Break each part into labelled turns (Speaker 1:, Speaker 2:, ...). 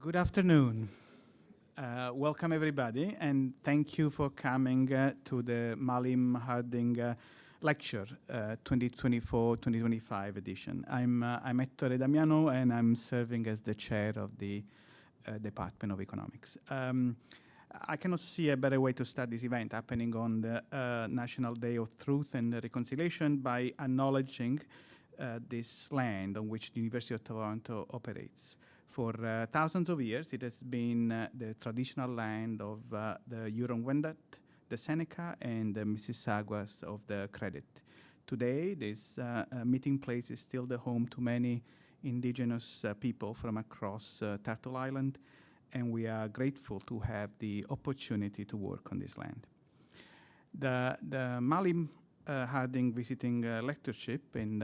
Speaker 1: Good afternoon. Welcome everybody, and thank you for coming to the Malim Harding Lecture 2024-2025 edition. I'm Ettore Damiano, and I'm serving as the chair of the Department of Economics. I cannot see a better way to start this event happening on the National Day of Truth and Reconciliation by acknowledging this land on which the University of Toronto operates. For thousands of years, it has been the traditional land of the Huron-Wendat, the Seneca, and the Mississaugas of the Credit. Today, this meeting place is still the home to many indigenous people from across Turtle Island, and we are grateful to have the opportunity to work on this land. The Malim Harding Visiting Lectureship in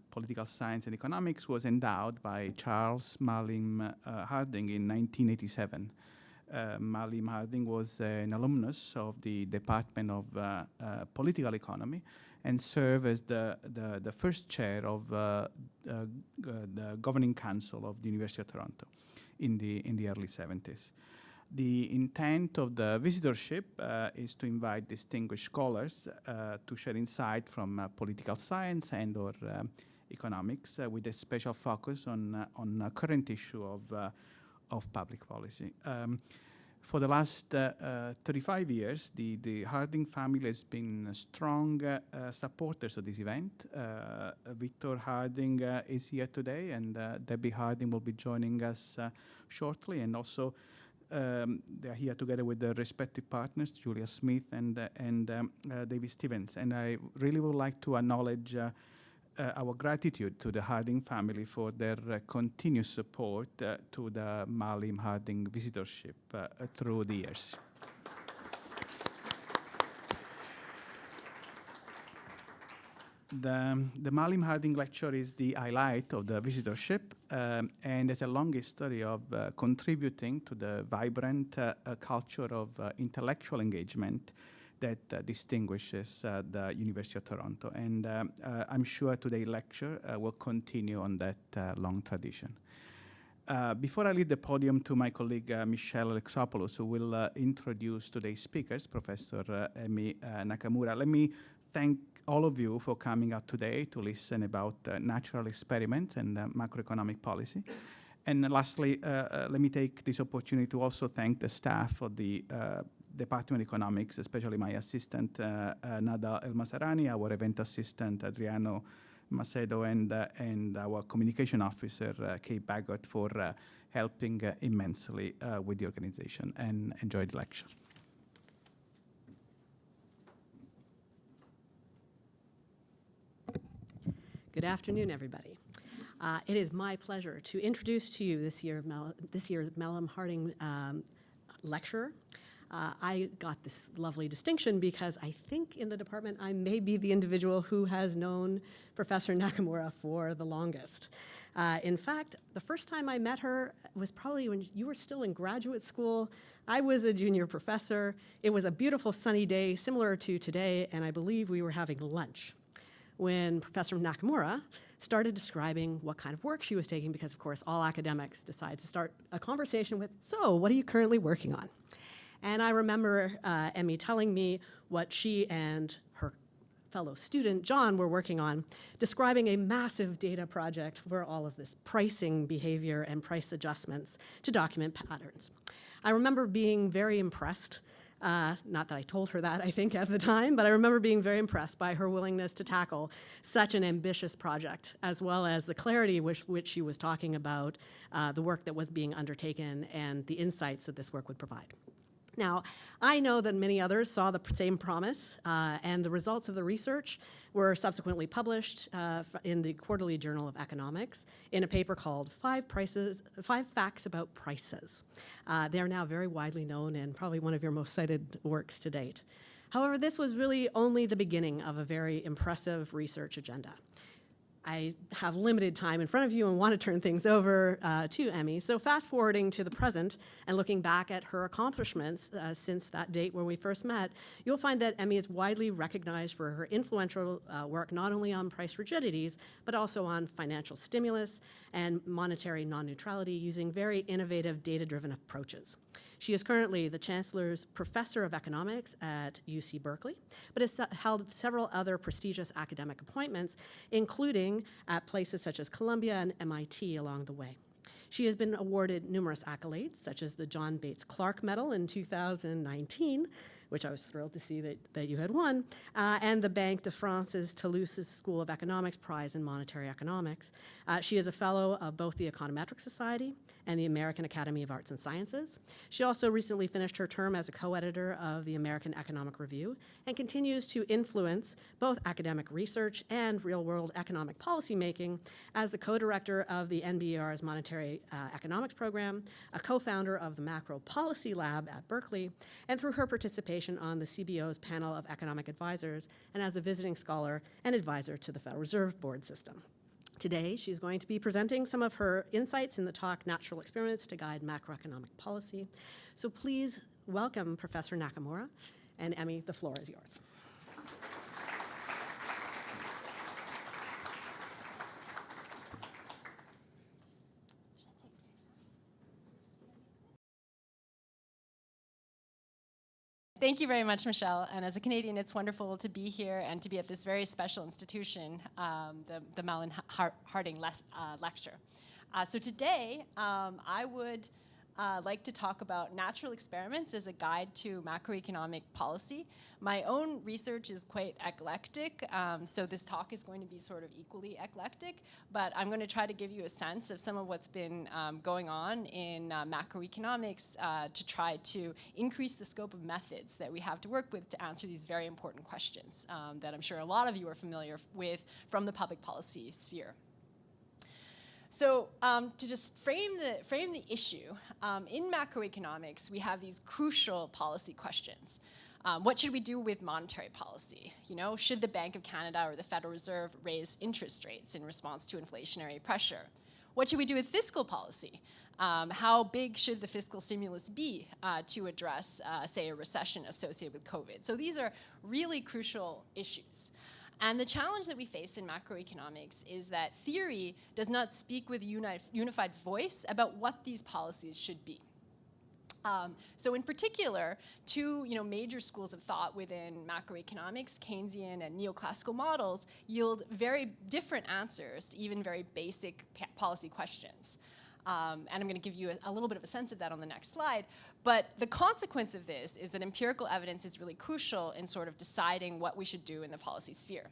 Speaker 1: Political Science and Economics was endowed by Charles Malim Harding in 1987. Malim Harding was an alumnus of the Department of Political Economy and served as the first chair of the Governing Council of the University of Toronto in the early 70s. The intent of the visitorship is to invite distinguished scholars to share insight from political science and or economics with a special focus on a current issue of public policy. For the last 35 years, the Harding family has been strong supporters of this event. Victor Harding is here today, and Debbie Harding will be joining us shortly, and also they are here together with their respective partners, Julia Smith and David Stevens. And I really would like to acknowledge our gratitude to the Harding family for their continuous support to the Malim Harding visitorship through the years. The Malim Harding Lecture is the highlight of the visitorship and has a long history of contributing to the vibrant culture of intellectual engagement that distinguishes the University of Toronto. And I'm sure today's lecture will continue on that long tradition. Before I leave the podium to my colleague Michelle Alexopoulos, who will introduce today's speakers, Professor Emi Nakamura, let me thank all of you for coming out today to listen about natural experiments and macroeconomic policy. And lastly, let me take this opportunity to also thank the staff of the Department of Economics, especially my assistant, Nada El-Masarani, our event assistant, Adriano Macedo, and our communication officer, Kay Baggott, for helping immensely with the organization. And enjoy the lecture.
Speaker 2: Good afternoon, everybody. It is my pleasure to introduce to you this year's Malim Harding lecturer. I got this lovely distinction because I think in the department I may be the individual who has known Professor Nakamura for the longest. In fact, the first time I met her was probably when you were still in graduate school. I was a junior professor. It was a beautiful sunny day, similar to today, and I believe we were having lunch when Professor Nakamura started describing what kind of work she was taking, because of course all academics decide to start a conversation with, so what are you currently working on? And I remember Emi telling me what she and her fellow student, John, were working on, describing a massive data project for all of this pricing behavior and price adjustments to document patterns. I remember being very impressed. Not that I told her that, I think, at the time, but I remember being very impressed by her willingness to tackle such an ambitious project, as well as the clarity with which she was talking about the work that was being undertaken and the insights that this work would provide. Now, I know that many others saw the same promise, and the results of the research were subsequently published in the Quarterly Journal of Economics in a paper called Five Facts About Prices. They are now very widely known and probably one of your most cited works to date. However, this was really only the beginning of a very impressive research agenda. I have limited time in front of you and want to turn things over to Emi. So fast forwarding to the present and looking back at her accomplishments since that date when we first met, you'll find that Emi is widely recognized for her influential work not only on price rigidities, but also on financial stimulus and monetary non-neutrality using very innovative data-driven approaches. She is currently the Chancellor's Professor of Economics at UC Berkeley, but has held several other prestigious academic appointments, including at places such as Columbia and MIT along the way. She has been awarded numerous accolades, such as the John Bates Clark Medal in 2019, which I was thrilled to see that you had won, and the Banque de France's Toulouse School of Economics Prize in Monetary Economics. She is a fellow of both the Econometric Society and the American Academy of Arts and Sciences. She also recently finished her term as a co-editor of the American Economic Review and continues to influence both academic research and real-world economic policymaking as the co-director of the NBER's Monetary Economics Program, a co-founder of the Macro Policy Lab at Berkeley, and through her participation on the CBO's panel of economic advisors, and as a visiting scholar and advisor to the Federal Reserve Board system. Today, she's going to be presenting some of her insights in the talk, Natural Experiments to Guide Macroeconomic Policy. So please welcome Professor Nakamura, and Emi, the floor is yours.
Speaker 3: Thank you very much, Michelle. And as a Canadian, it's wonderful to be here and to be at this very special institution, the Malim Harding Lecture. So today, I would like to talk about natural experiments as a guide to macroeconomic policy. My own research is quite eclectic, so this talk is going to be sort of equally eclectic, but I'm going to try to give you a sense of some of what's been going on in macroeconomics to try to increase the scope of methods that we have to work with to answer these very important questions that I'm sure a lot of you are familiar with from the public policy sphere. So to just frame the issue, in macroeconomics, we have these crucial policy questions. What should we do with monetary policy? You know, should the Bank of Canada or the Federal Reserve raise interest rates in response to inflationary pressure? What should we do with fiscal policy? How big should the fiscal stimulus be to address, say, a recession associated with COVID? So these are really crucial issues. And the challenge that we face in macroeconomics is that theory does not speak with a unified voice about what these policies should be. So in particular, two major schools of thought within macroeconomics, Keynesian and neoclassical models, yield very different answers to even very basic policy questions. And I'm going to give you a little bit of a sense of that on the next slide. But the consequence of this is that empirical evidence is really crucial in sort of deciding what we should do in the policy sphere.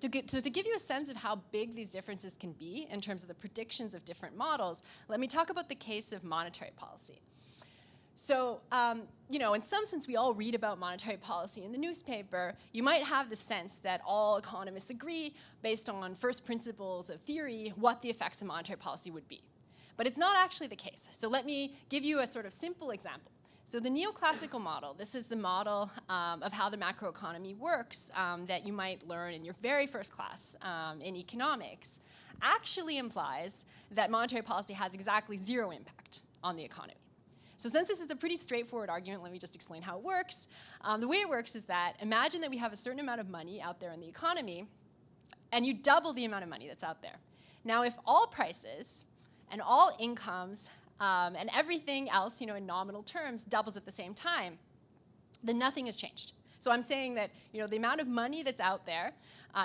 Speaker 3: To give you a sense of how big these differences can be in terms of the predictions of different models, let me talk about the case of monetary policy. So, in some sense, we all read about monetary policy in the newspaper. You might have the sense that all economists agree, based on first principles of theory, what the effects of monetary policy would be. But it's not actually the case. So let me give you a sort of simple example. So the neoclassical model, this is the model of how the macroeconomy works that you might learn in your very first class in economics, actually implies that monetary policy has exactly zero impact on the economy. So since this is a pretty straightforward argument, let me just explain how it works. The way it works is that imagine that we have a certain amount of money out there in the economy, and you double the amount of money that's out there. Now, if all prices and all incomes and everything else, in nominal terms, doubles at the same time, then nothing has changed. So I'm saying that the amount of money that's out there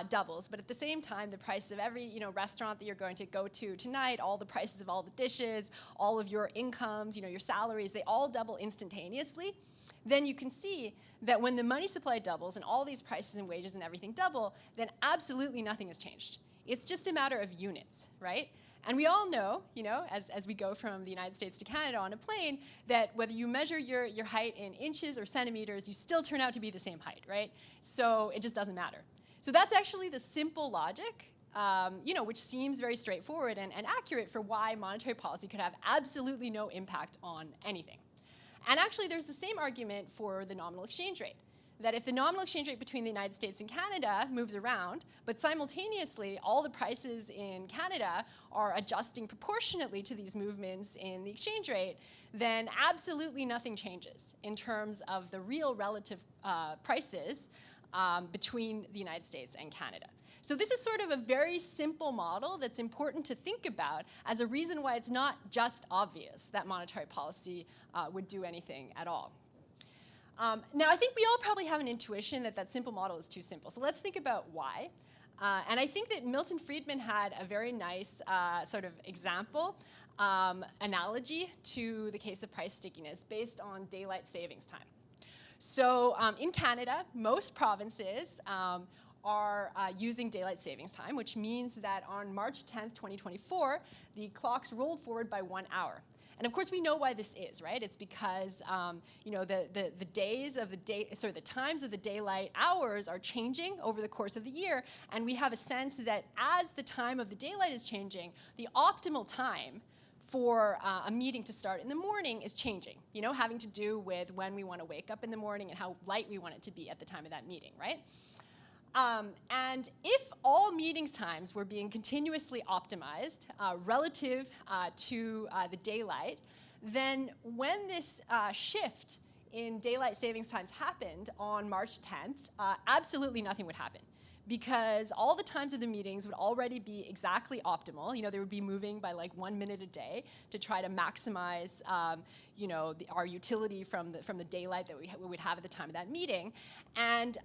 Speaker 3: doubles, but at the same time, the price of every restaurant that you're going to go to tonight, all the prices of all the dishes, all of your incomes, your salaries, they all double instantaneously. Then you can see that when the money supply doubles and all these prices and wages and everything double, then absolutely nothing has changed. It's just a matter of units, right? And we all know, as we go from the United States to Canada on a plane, that whether you measure your height in inches or centimeters, you still turn out to be the same height, right? So it just doesn't matter. So that's actually the simple logic, which seems very straightforward and accurate for why monetary policy could have absolutely no impact on anything. And actually, there's the same argument for the nominal exchange rate. that if the nominal exchange rate between the United States and Canada moves around, but simultaneously all the prices in Canada are adjusting proportionately to these movements in the exchange rate, then absolutely nothing changes in terms of the real relative prices between the United States and Canada. So this is sort of a very simple model that's important to think about as a reason why it's not just obvious that monetary policy would do anything at all. Now, I think we all probably have an intuition that that simple model is too simple. So let's think about why. And I think that Milton Friedman had a very nice sort of example, analogy to the case of price stickiness based on daylight savings time. So in Canada, most provinces are using daylight savings time, which means that on March 10th, 2024, the clocks rolled forward by 1 hour. And of course, we know why this is, right? It's because you know, the times of the daylight hours are changing over the course of the year, and we have a sense that as the time of the daylight is changing, the optimal time for a meeting to start in the morning is changing, you know, having to do with when we want to wake up in the morning and how light we want it to be at the time of that meeting, right? And if all meetings times were being continuously optimized relative to the daylight, then when this shift in daylight savings times happened on March 10th, absolutely nothing would happen, because all the times of the meetings would already be exactly optimal. You know, they would be moving by like 1 minute a day to try to maximize, you know, our utility from the daylight that we would have at the time of that meeting. And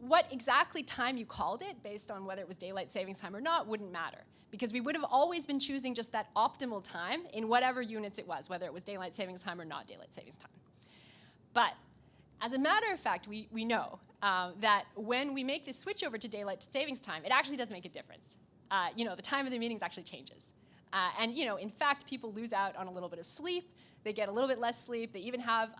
Speaker 3: what exactly time you called it, based on whether it was daylight savings time or not, wouldn't matter, because we would have always been choosing just that optimal time in whatever units it was, whether it was daylight savings time or not daylight savings time. But as a matter of fact, we know that when we make this switch over to daylight savings time, it actually does make a difference. You know, the time of the meetings actually changes. And, you know, in fact, people lose out on a little bit of sleep. They get a little bit less sleep. They even have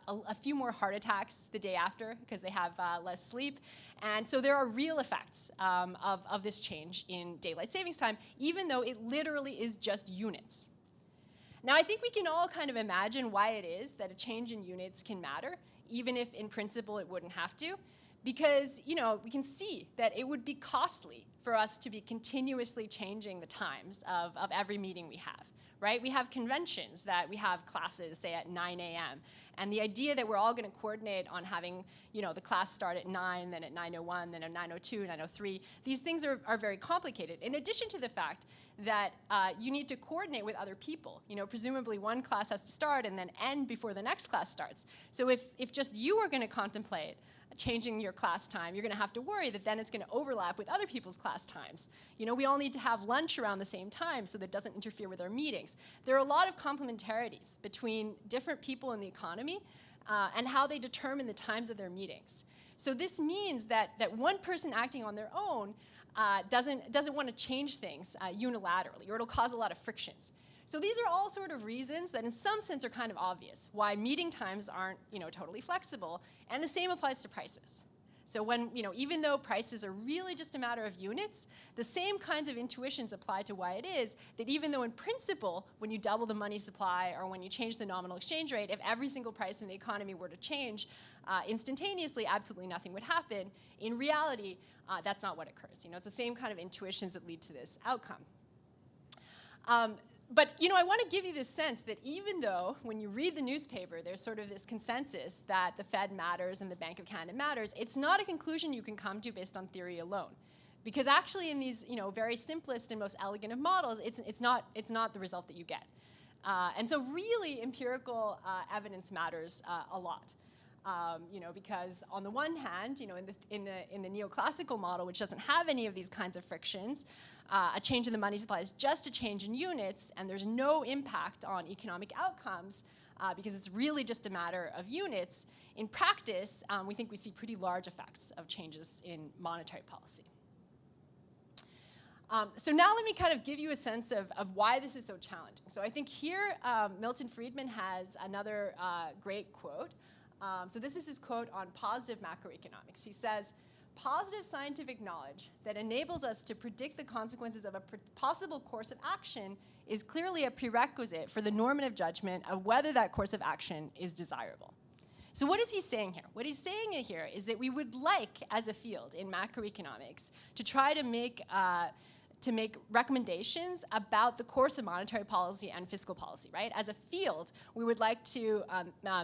Speaker 3: a few more heart attacks the day after because they have less sleep. And so there are real effects of this change in daylight savings time, even though it literally is just units. Now, I think we can all kind of imagine why it is that a change in units can matter, even if in principle it wouldn't have to, because, you know, we can see that it would be costly for us to be continuously changing the times of every meeting we have, right? We have conventions that we have classes, say, at 9 a.m., and the idea that we're all going to coordinate on having, you know, the class start at 9, then at 9:01, then at 9:02, 9:03, these things are very complicated, in addition to the fact that you need to coordinate with other people. You know, presumably one class has to start and then end before the next class starts. So if just you are going to contemplate changing your class time, you're going to have to worry that then it's going to overlap with other people's class times. You know, we all need to have lunch around the same time so that it doesn't interfere with our meetings. There are a lot of complementarities between different people in the economy and how they determine the times of their meetings. So this means that one person acting on their own doesn't want to change things unilaterally, or it'll cause a lot of frictions. So these are all sort of reasons that in some sense are kind of obvious why meeting times aren't, you know, totally flexible, and the same applies to prices. So when, you know, even though prices are really just a matter of units, the same kinds of intuitions apply to why it is that even though in principle, when you double the money supply or when you change the nominal exchange rate, if every single price in the economy were to change instantaneously, absolutely nothing would happen. In reality, that's not what occurs. You know, it's the same kind of intuitions that lead to this outcome. But, you know, I want to give you this sense that even though when you read the newspaper, there's sort of this consensus that the Fed matters and the Bank of Canada matters, it's not a conclusion you can come to based on theory alone. Because actually in these, you know, very simplest and most elegant of models, it's not the result that you get. And so really empirical evidence matters a lot. You know, because on the one hand, you know, in the neoclassical model, which doesn't have any of these kinds of frictions, a change in the money supply is just a change in units, and there's no impact on economic outcomes because it's really just a matter of units. In practice, we think we see pretty large effects of changes in monetary policy. So now let me kind of give you a sense of why this is so challenging. So I think here Milton Friedman has another great quote. So this is his quote on positive macroeconomics. He says, "Positive scientific knowledge that enables us to predict the consequences of a possible course of action is clearly a prerequisite for the normative judgment of whether that course of action is desirable." So what is he saying here? What he's saying here is that we would like, as a field in macroeconomics, to try to make recommendations about the course of monetary policy and fiscal policy, right? As a field, we would like to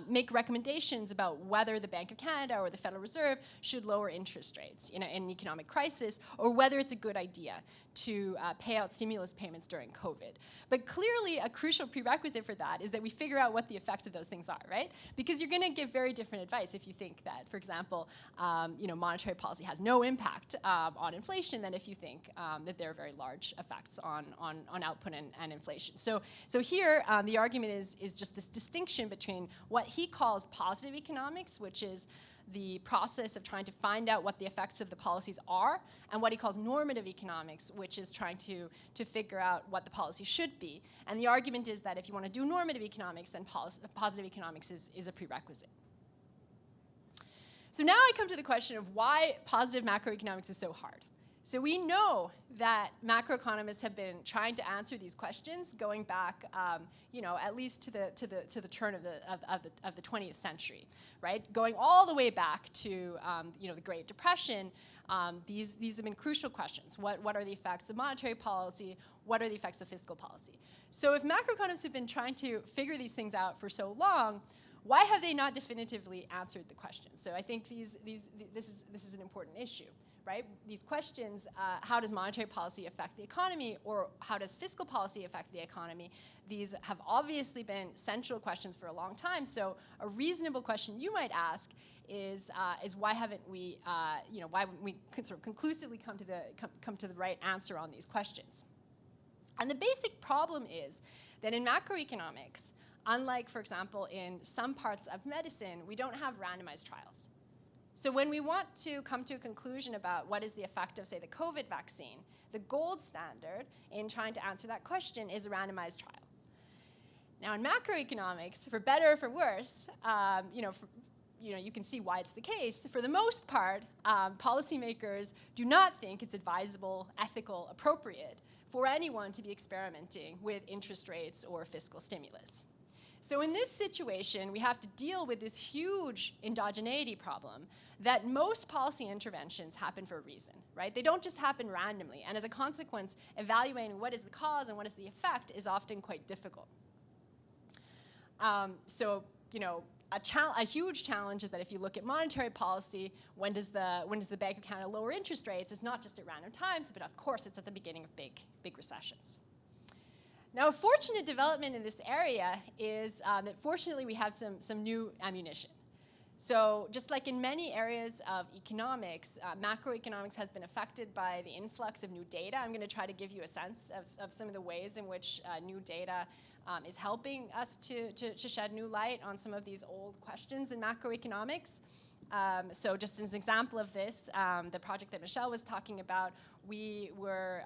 Speaker 3: make recommendations about whether the Bank of Canada or the Federal Reserve should lower interest rates in an economic crisis, or whether it's a good idea to pay out stimulus payments during COVID. But clearly, a crucial prerequisite for that is that we figure out what the effects of those things are, right? Because you're going to give very different advice if you think that, for example, monetary policy has no impact on inflation than if you think that there are very large effects on output and inflation. So here, the argument is just this distinction between what he calls positive economics, which is the process of trying to find out what the effects of the policies are, and what he calls normative economics, which is trying to figure out what the policy should be. And the argument is that if you want to do normative economics, then positive economics is a prerequisite. So now I come to the question of why positive macroeconomics is so hard. So we know that macroeconomists have been trying to answer these questions going back, at least to the turn of the 20th century, right? Going all the way back to the Great Depression, these have been crucial questions. What are the effects of monetary policy? What are the effects of fiscal policy? So if macroeconomists have been trying to figure these things out for so long, why have they not definitively answered the questions? So I think this is an important issue. Right? These questions, how does monetary policy affect the economy, or how does fiscal policy affect the economy? These have obviously been central questions for a long time. So a reasonable question you might ask is why haven't we, why haven't we sort of conclusively come to the right answer on these questions? And the basic problem is that in macroeconomics, unlike, for example, in some parts of medicine, we don't have randomized trials. So when we want to come to a conclusion about what is the effect of, say, the COVID vaccine, the gold standard in trying to answer that question is a randomized trial. Now, in macroeconomics, for better or for worse, you can see why it's the case. For the most part, policymakers do not think it's advisable, ethical, appropriate for anyone to be experimenting with interest rates or fiscal stimulus. So in this situation, we have to deal with this huge endogeneity problem that most policy interventions happen for a reason, right? They don't just happen randomly. And as a consequence, evaluating what is the cause and what is the effect is often quite difficult. A huge challenge is that if you look at monetary policy, when does the Bank of Canada lower interest rates? It's not just at random times, but of course it's at the beginning of big recessions. Now, a fortunate development in this area is that fortunately we have some new ammunition. So just like in many areas of economics, macroeconomics has been affected by the influx of new data. I'm going to try to give you a sense of some of the ways in which new data is helping us to shed new light on some of these old questions in macroeconomics. So just as an example of this, the project that Michelle was talking about, we were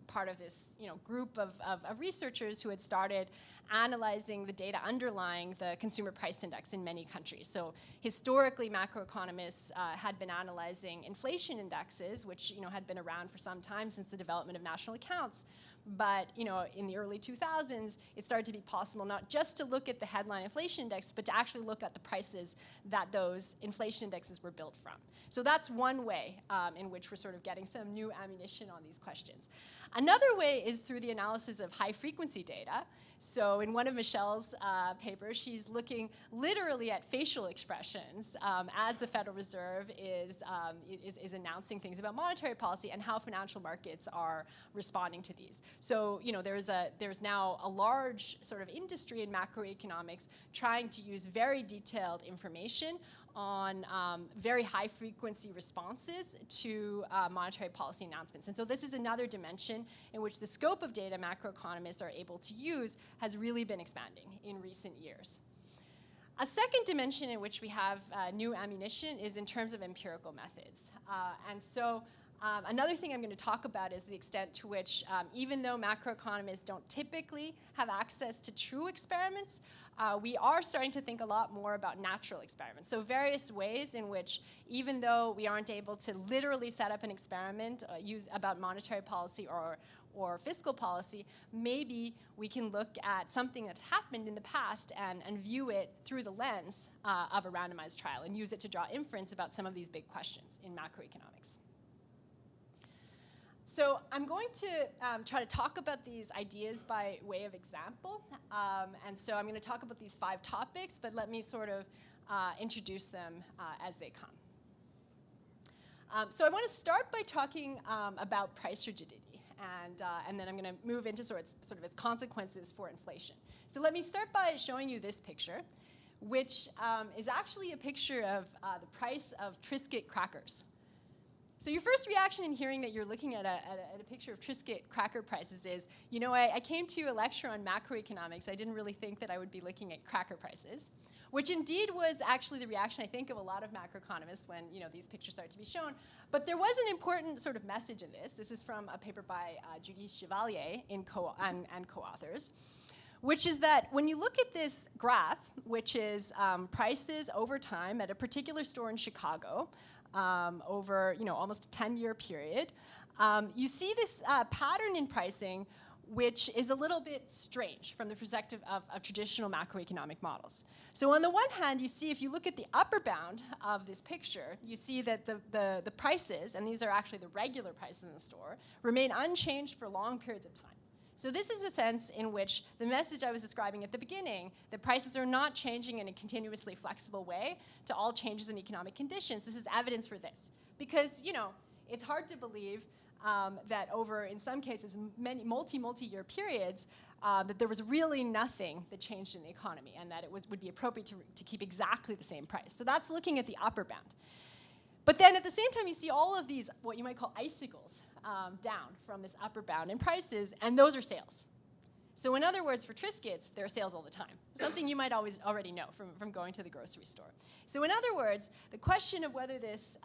Speaker 3: part of this group of researchers who had started analyzing the data underlying the consumer price index in many countries. So historically, macroeconomists had been analyzing inflation indexes, which had been around for some time since the development of national accounts. But in the early 2000s, it started to be possible not just to look at the headline inflation index, but to actually look at the prices that those inflation indexes were built from. So that's one way in which we're sort of getting some new ammunition on these questions. Another way is through the analysis of high-frequency data. So in one of Michelle's papers, she's looking literally at facial expressions as the Federal Reserve is announcing things about monetary policy and how financial markets are responding to these. So there's now a large sort of industry in macroeconomics trying to use very detailed information on very high-frequency responses to monetary policy announcements. And so this is another dimension in which the scope of data macroeconomists are able to use has really been expanding in recent years. A second dimension in which we have new ammunition is in terms of empirical methods. Another thing I'm going to talk about is the extent to which, even though macroeconomists don't typically have access to true experiments, we are starting to think a lot more about natural experiments. So various ways in which, even though we aren't able to literally set up an experiment about monetary policy or fiscal policy, maybe we can look at something that's happened in the past and view it through the lens of a randomized trial and use it to draw inference about some of these big questions in macroeconomics. So I'm going to try to talk about these ideas by way of example. And so I'm going to talk about these 5 topics, but let me sort of introduce them as they come. So I want to start by talking about price rigidity, and then I'm going to move into sort of its consequences for inflation. So let me start by showing you this picture, which is actually a picture of the price of Triscuit crackers. So your first reaction in hearing that you're looking at a picture of Triscuit cracker prices is, you know, I came to a lecture on macroeconomics. I didn't really think that I would be looking at cracker prices, which indeed was actually the reaction, I think, of a lot of macroeconomists when, you know, these pictures start to be shown. But there was an important sort of message in this. This is from a paper by Judy Chevalier and co-authors, which is that when you look at this graph, which is prices over time at a particular store in Chicago, over, you know, almost a 10-year period, you see this pattern in pricing, which is a little bit strange from the perspective of traditional macroeconomic models. So on the one hand, you see, if you look at the upper bound of this picture, you see that the prices, and these are actually the regular prices in the store, remain unchanged for long periods of time. So this is a sense in which the message I was describing at the beginning, that prices are not changing in a continuously flexible way to all changes in economic conditions. This is evidence for this. Because, you know, it's hard to believe that over, in some cases, many multi-year periods, that there was really nothing that changed in the economy and that it would be appropriate to keep exactly the same price. So that's looking at the upper bound. But then at the same time, you see all of these, what you might call icicles, down from this upper bound in prices, and those are sales. So in other words, for Triscuits, there are sales all the time, something you might already know from going to the grocery store. So in other words, the question of whether this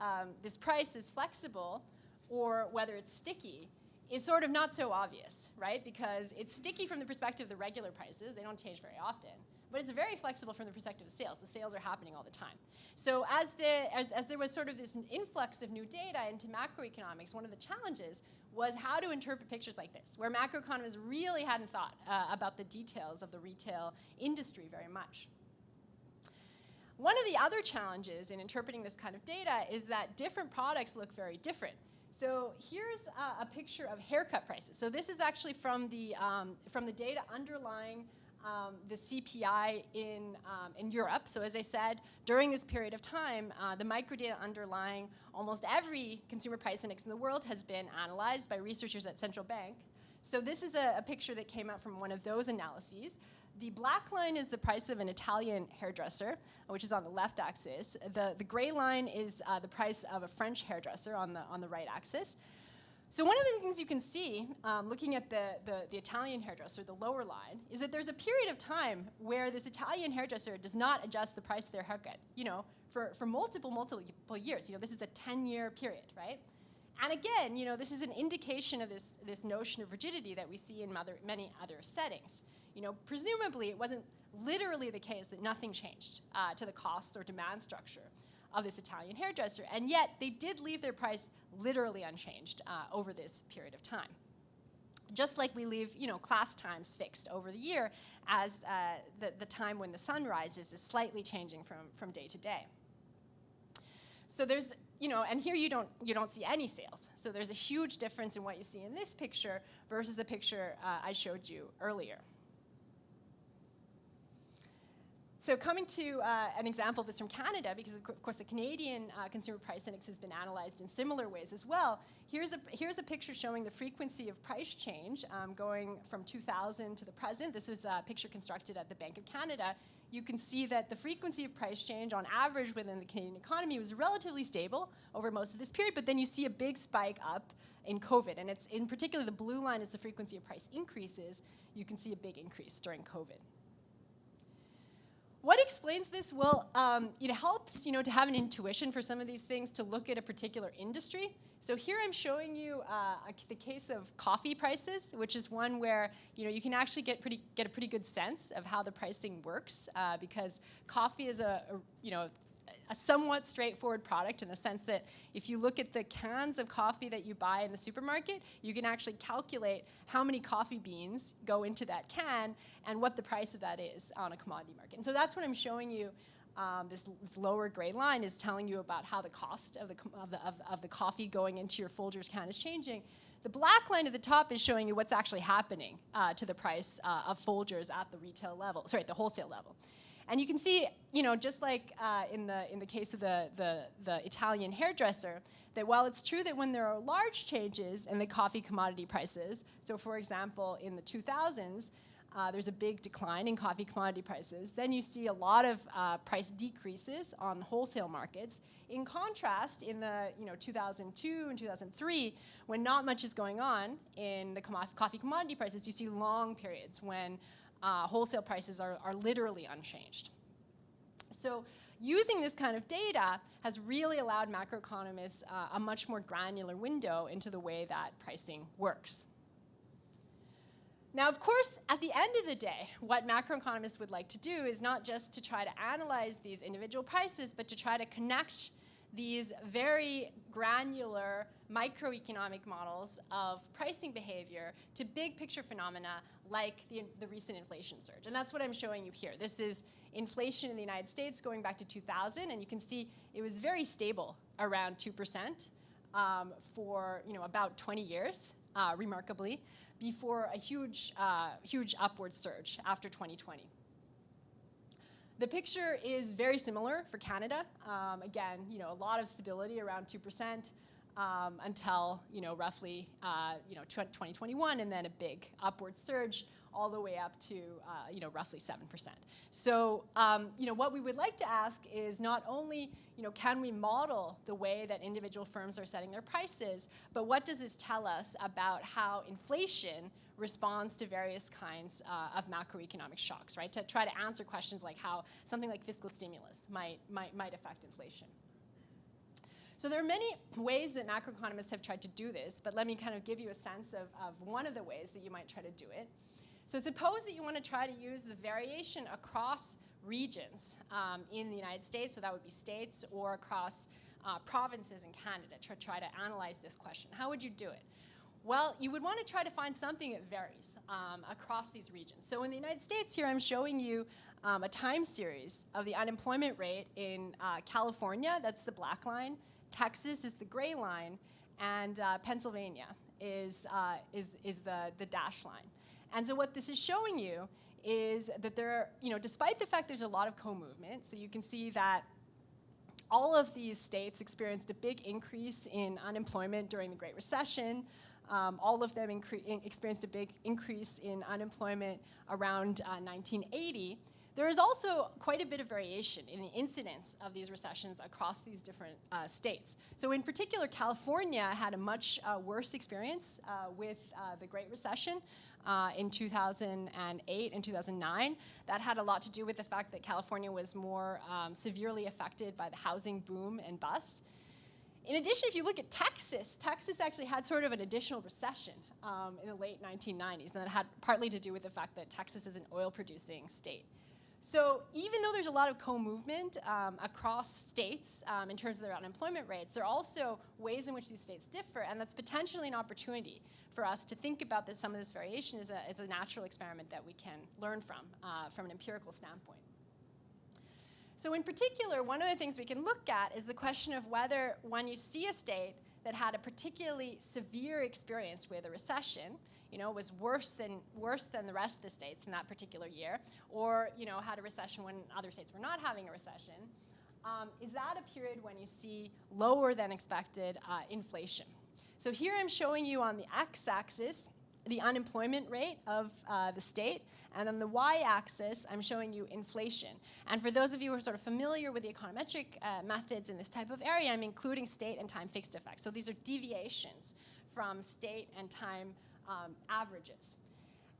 Speaker 3: price is flexible or whether it's sticky is sort of not so obvious, right? Because it's sticky from the perspective of the regular prices. They don't change very often. But it's very flexible from the perspective of sales. The sales are happening all the time. So as there was sort of this influx of new data into macroeconomics, one of the challenges was how to interpret pictures like this, where macroeconomists really hadn't thought about the details of the retail industry very much. One of the other challenges in interpreting this kind of data is that different products look very different. So here's a picture of haircut prices. So this is actually from the data underlying the CPI in Europe. So as I said, during this period of time, the microdata underlying almost every consumer price index in the world has been analyzed by researchers at central bank. So this is a picture that came out from one of those analyses. The black line is the price of an Italian hairdresser, which is on the left axis. The gray line is the price of a French hairdresser on the right axis. So one of the things you can see, looking at the Italian hairdresser, the lower line, is that there's a period of time where this Italian hairdresser does not adjust the price of their haircut, you know, for multiple years. You know, this is a 10-year period, right? And again, you know, this is an indication of this notion of rigidity that we see in many other settings. You know, presumably it wasn't literally the case that nothing changed to the cost or demand structure of this Italian hairdresser, and yet they did leave their price literally unchanged over this period of time. Just like we leave, you know, class times fixed over the year, as the time when the sun rises is slightly changing from day to day. So there's, you know, and here you don't see any sales. So there's a huge difference in what you see in this picture versus the picture I showed you earlier. So coming to an example of this from Canada, because of course the Canadian Consumer Price Index has been analyzed in similar ways as well. Here's a picture showing the frequency of price change going from 2000 to the present. This is a picture constructed at the Bank of Canada. You can see that the frequency of price change on average within the Canadian economy was relatively stable over most of this period, but then you see a big spike up in COVID. And it's in particular the blue line is the frequency of price increases. You can see a big increase during COVID. What explains this? Well, it helps, you know, to have an intuition for some of these things, to look at a particular industry. So here I'm showing you the case of coffee prices, which is one where, you know, you can actually get a pretty good sense of how the pricing works, because coffee is a somewhat straightforward product in the sense that if you look at the cans of coffee that you buy in the supermarket, you can actually calculate how many coffee beans go into that can and what the price of that is on a commodity market. And so that's what I'm showing you. This lower gray line is telling you about how the cost of the coffee going into your Folgers can is changing. The black line at the top is showing you what's actually happening to the price of Folgers at the retail level, sorry, at the wholesale level. And you can see, just like in the case of the Italian hairdresser, that while it's true that when there are large changes in the coffee commodity prices, so for example, in the 2000s, there's a big decline in coffee commodity prices, then you see a lot of price decreases on wholesale markets. In contrast, in the 2002 and 2003, when not much is going on in the coffee commodity prices, you see long periods when wholesale prices are literally unchanged. So using this kind of data has really allowed macroeconomists a much more granular window into the way that pricing works. Now, of course, at the end of the day, what macroeconomists would like to do is not just to try to analyze these individual prices, but to try to connect these very granular microeconomic models of pricing behavior to big picture phenomena like the recent inflation surge. And that's what I'm showing you here. This is inflation in the United States going back to 2000, and you can see it was very stable around 2% for about 20 years, remarkably, before a huge upward surge after 2020. The picture is very similar for Canada. Again, a lot of stability around 2% until roughly 2021, and then a big upward surge all the way up to roughly 7%. So what we would like to ask is not only can we model the way that individual firms are setting their prices, but what does this tell us about how inflation responds to various kinds of macroeconomic shocks, right? To try to answer questions like how something like fiscal stimulus might affect inflation. So there are many ways that macroeconomists have tried to do this, but let me kind of give you a sense of one of the ways that you might try to do it. So suppose that you want to try to use the variation across regions in the United States, so that would be states, or across provinces in Canada to try to analyze this question. How would you do it? Well, you would want to try to find something that varies across these regions. So in the United States here, I'm showing you a time series of the unemployment rate in California, that's the black line, Texas is the gray line, and Pennsylvania is the dash line. And so what this is showing you is that there are, despite the fact there's a lot of co-movement, so you can see that all of these states experienced a big increase in unemployment during the Great Recession. All of them experienced a big increase in unemployment around 1980. There is also quite a bit of variation in the incidence of these recessions across these different states. So in particular, California had a much worse experience with the Great Recession in 2008 and 2009. That had a lot to do with the fact that California was more severely affected by the housing boom and bust. In addition, if you look at Texas, Texas actually had sort of an additional recession in the late 1990s, and that had partly to do with the fact that Texas is an oil-producing state. So even though there's a lot of co-movement across states in terms of their unemployment rates, there are also ways in which these states differ, and that's potentially an opportunity for us to think about some of this variation as a natural experiment that we can learn from an empirical standpoint. So in particular, one of the things we can look at is the question of whether when you see a state that had a particularly severe experience with a recession, was worse than the rest of the states in that particular year, or had a recession when other states were not having a recession, is that a period when you see lower than expected inflation? So here I'm showing you on the x-axis the unemployment rate of the state, and on the y-axis I'm showing you inflation. And for those of you who are sort of familiar with the econometric methods in this type of area, I'm including state and time fixed effects. So these are deviations from state and time averages.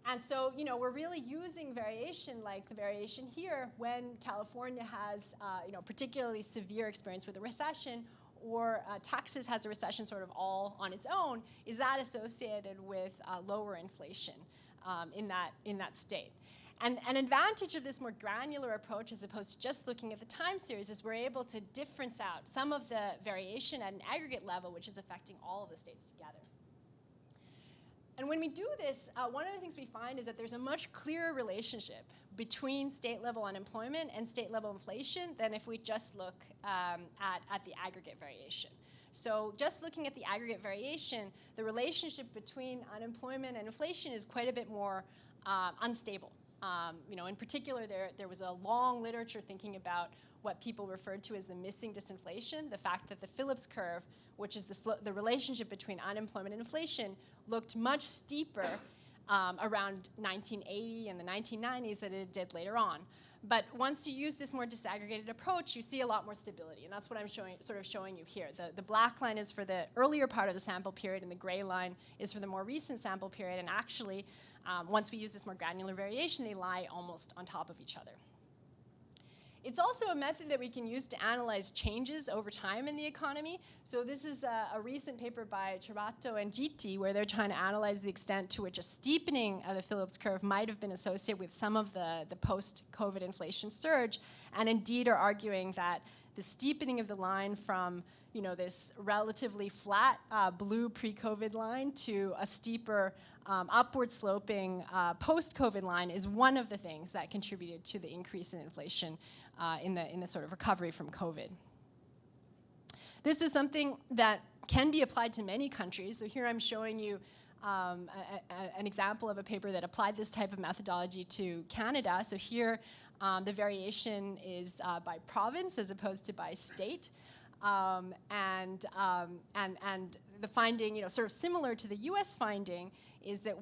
Speaker 3: And so, we're really using variation like the variation here when California has, particularly severe experience with a recession, or Texas has a recession sort of all on its own. Is that associated with lower inflation in that state? And an advantage of this more granular approach as opposed to just looking at the time series is we're able to difference out some of the variation at an aggregate level, which is affecting all of the states together. And when we do this, one of the things we find is that there's a much clearer relationship between state-level unemployment and state-level inflation than if we just look at the aggregate variation. So just looking at the aggregate variation, the relationship between unemployment and inflation is quite a bit more unstable. In particular, there was a long literature thinking about what people referred to as the missing disinflation, the fact that the Phillips curve, which is the relationship between unemployment and inflation, looked much steeper around 1980 and the 1990s than it did later on. But once you use this more disaggregated approach, you see a lot more stability, and that's what I'm showing you here. The black line is for the earlier part of the sample period, and the gray line is for the more recent sample period, and actually, once we use this more granular variation, they lie almost on top of each other. It's also a method that we can use to analyze changes over time in the economy. So this is a recent paper by Cerrato and Gitti, where they're trying to analyze the extent to which a steepening of the Phillips curve might have been associated with some of the post-COVID inflation surge, and indeed are arguing that the steepening of the line from this relatively flat blue pre-COVID line to a steeper upward sloping post-COVID line is one of the things that contributed to the increase in inflation in the sort of recovery from COVID. This is something that can be applied to many countries. So here I'm showing you an example of a paper that applied this type of methodology to Canada. So here the variation is by province as opposed to by state. And the finding, sort of similar to the US finding, is that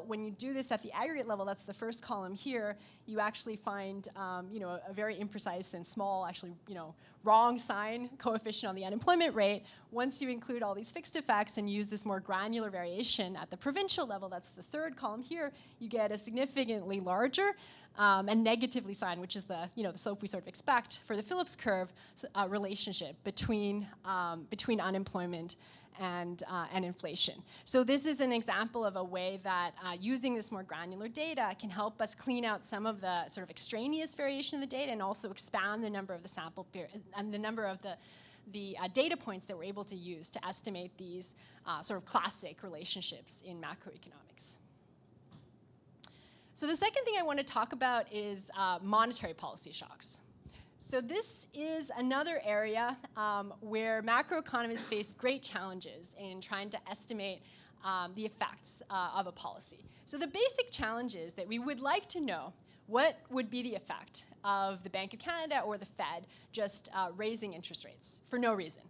Speaker 3: when you do this at the aggregate level, that's the first column here, you actually find, a very imprecise and small, actually, wrong sign coefficient on the unemployment rate. Once you include all these fixed effects and use this more granular variation at the provincial level, that's the third column here, you get a significantly larger and negatively signed, which is the slope we sort of expect for the Phillips curve relationship between unemployment and inflation. So this is an example of a way that using this more granular data can help us clean out some of the sort of extraneous variation of the data and also expand the number of the sample period and the number of the data points that we're able to use to estimate these sort of classic relationships in macroeconomics. So the second thing I want to talk about is monetary policy shocks. So this is another area where macroeconomists face great challenges in trying to estimate the effects of a policy. So the basic challenge is that we would like to know what would be the effect of the Bank of Canada or the Fed just raising interest rates for no reason.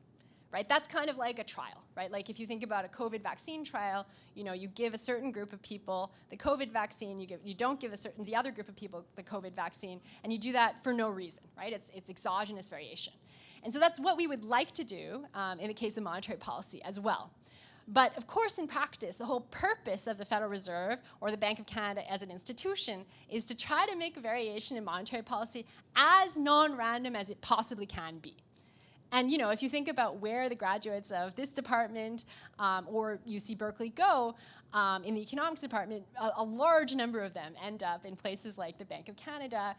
Speaker 3: Right? That's kind of like a trial, right? Like if you think about a COVID vaccine trial, you give a certain group of people the COVID vaccine, you don't give the other group of people the COVID vaccine, and you do that for no reason, right? It's exogenous variation. And so that's what we would like to do in the case of monetary policy as well. But of course, in practice, the whole purpose of the Federal Reserve or the Bank of Canada as an institution is to try to make variation in monetary policy as non-random as it possibly can be. And if you think about where the graduates of this department or UC Berkeley go in the economics department, a large number of them end up in places like the Bank of Canada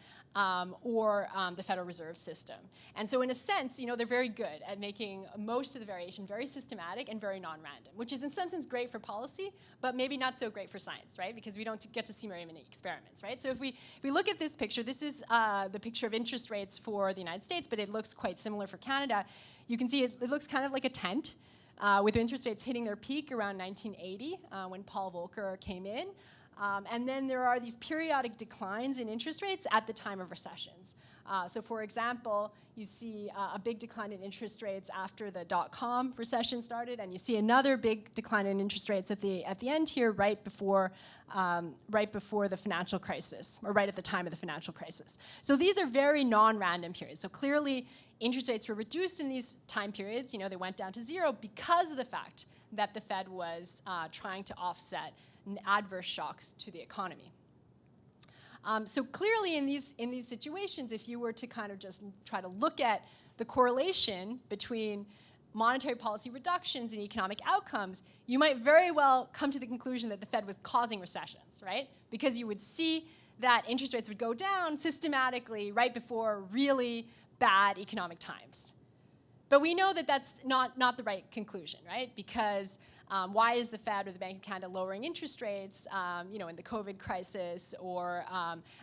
Speaker 3: or the Federal Reserve System. And so in a sense, they're very good at making most of the variation very systematic and very non-random, which is in some sense great for policy, but maybe not so great for science, right? Because we don't get to see very many experiments, right? So if we look at this picture, this is the picture of interest rates for the United States, but it looks quite similar for Canada. You can see it looks kind of like a tent with interest rates hitting their peak around 1980 when Paul Volcker came in. And then there are these periodic declines in interest rates at the time of recessions. So for example, you see a big decline in interest rates after the dot-com recession started, and you see another big decline in interest rates at the end here, right before the financial crisis, or right at the time of the financial crisis. So these are very non-random periods. So clearly, interest rates were reduced in these time periods. They went down to zero because of the fact that the Fed was trying to offset adverse shocks to the economy. So clearly in these situations, if you were to kind of just try to look at the correlation between monetary policy reductions and economic outcomes, you might very well come to the conclusion that the Fed was causing recessions, right? Because you would see that interest rates would go down systematically right before really bad economic times. But we know that that's not the right conclusion, right? Because why is the Fed or the Bank of Canada lowering interest rates, in the COVID crisis or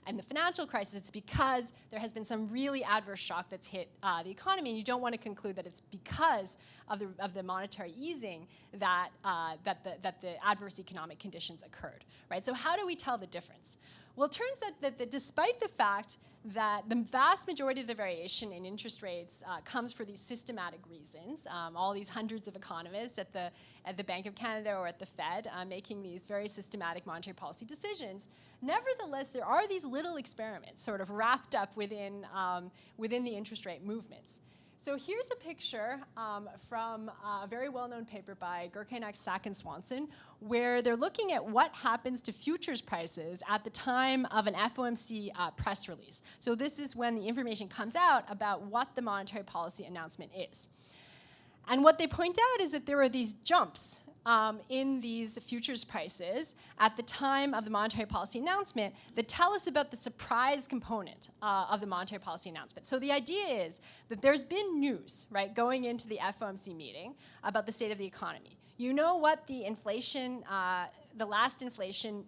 Speaker 3: and the financial crisis? It's because there has been some really adverse shock that's hit the economy, and you don't want to conclude that it's because of the monetary easing that the adverse economic conditions occurred, right? So how do we tell the difference? Well, it turns out that despite the fact that the vast majority of the variation in interest rates comes for these systematic reasons, all these hundreds of economists at the Bank of Canada or at the Fed making these very systematic monetary policy decisions, nevertheless, there are these little experiments sort of wrapped up within the interest rate movements. So here's a picture from a very well-known paper by Gurkenak, Sack, and Swanson, where they're looking at what happens to futures prices at the time of an FOMC press release. So this is when the information comes out about what the monetary policy announcement is. And what they point out is that there are these jumps in these futures prices at the time of the monetary policy announcement that tell us about the surprise component of the monetary policy announcement. So the idea is that there's been news, right, going into the FOMC meeting about the state of the economy. You know what the inflation, the last inflation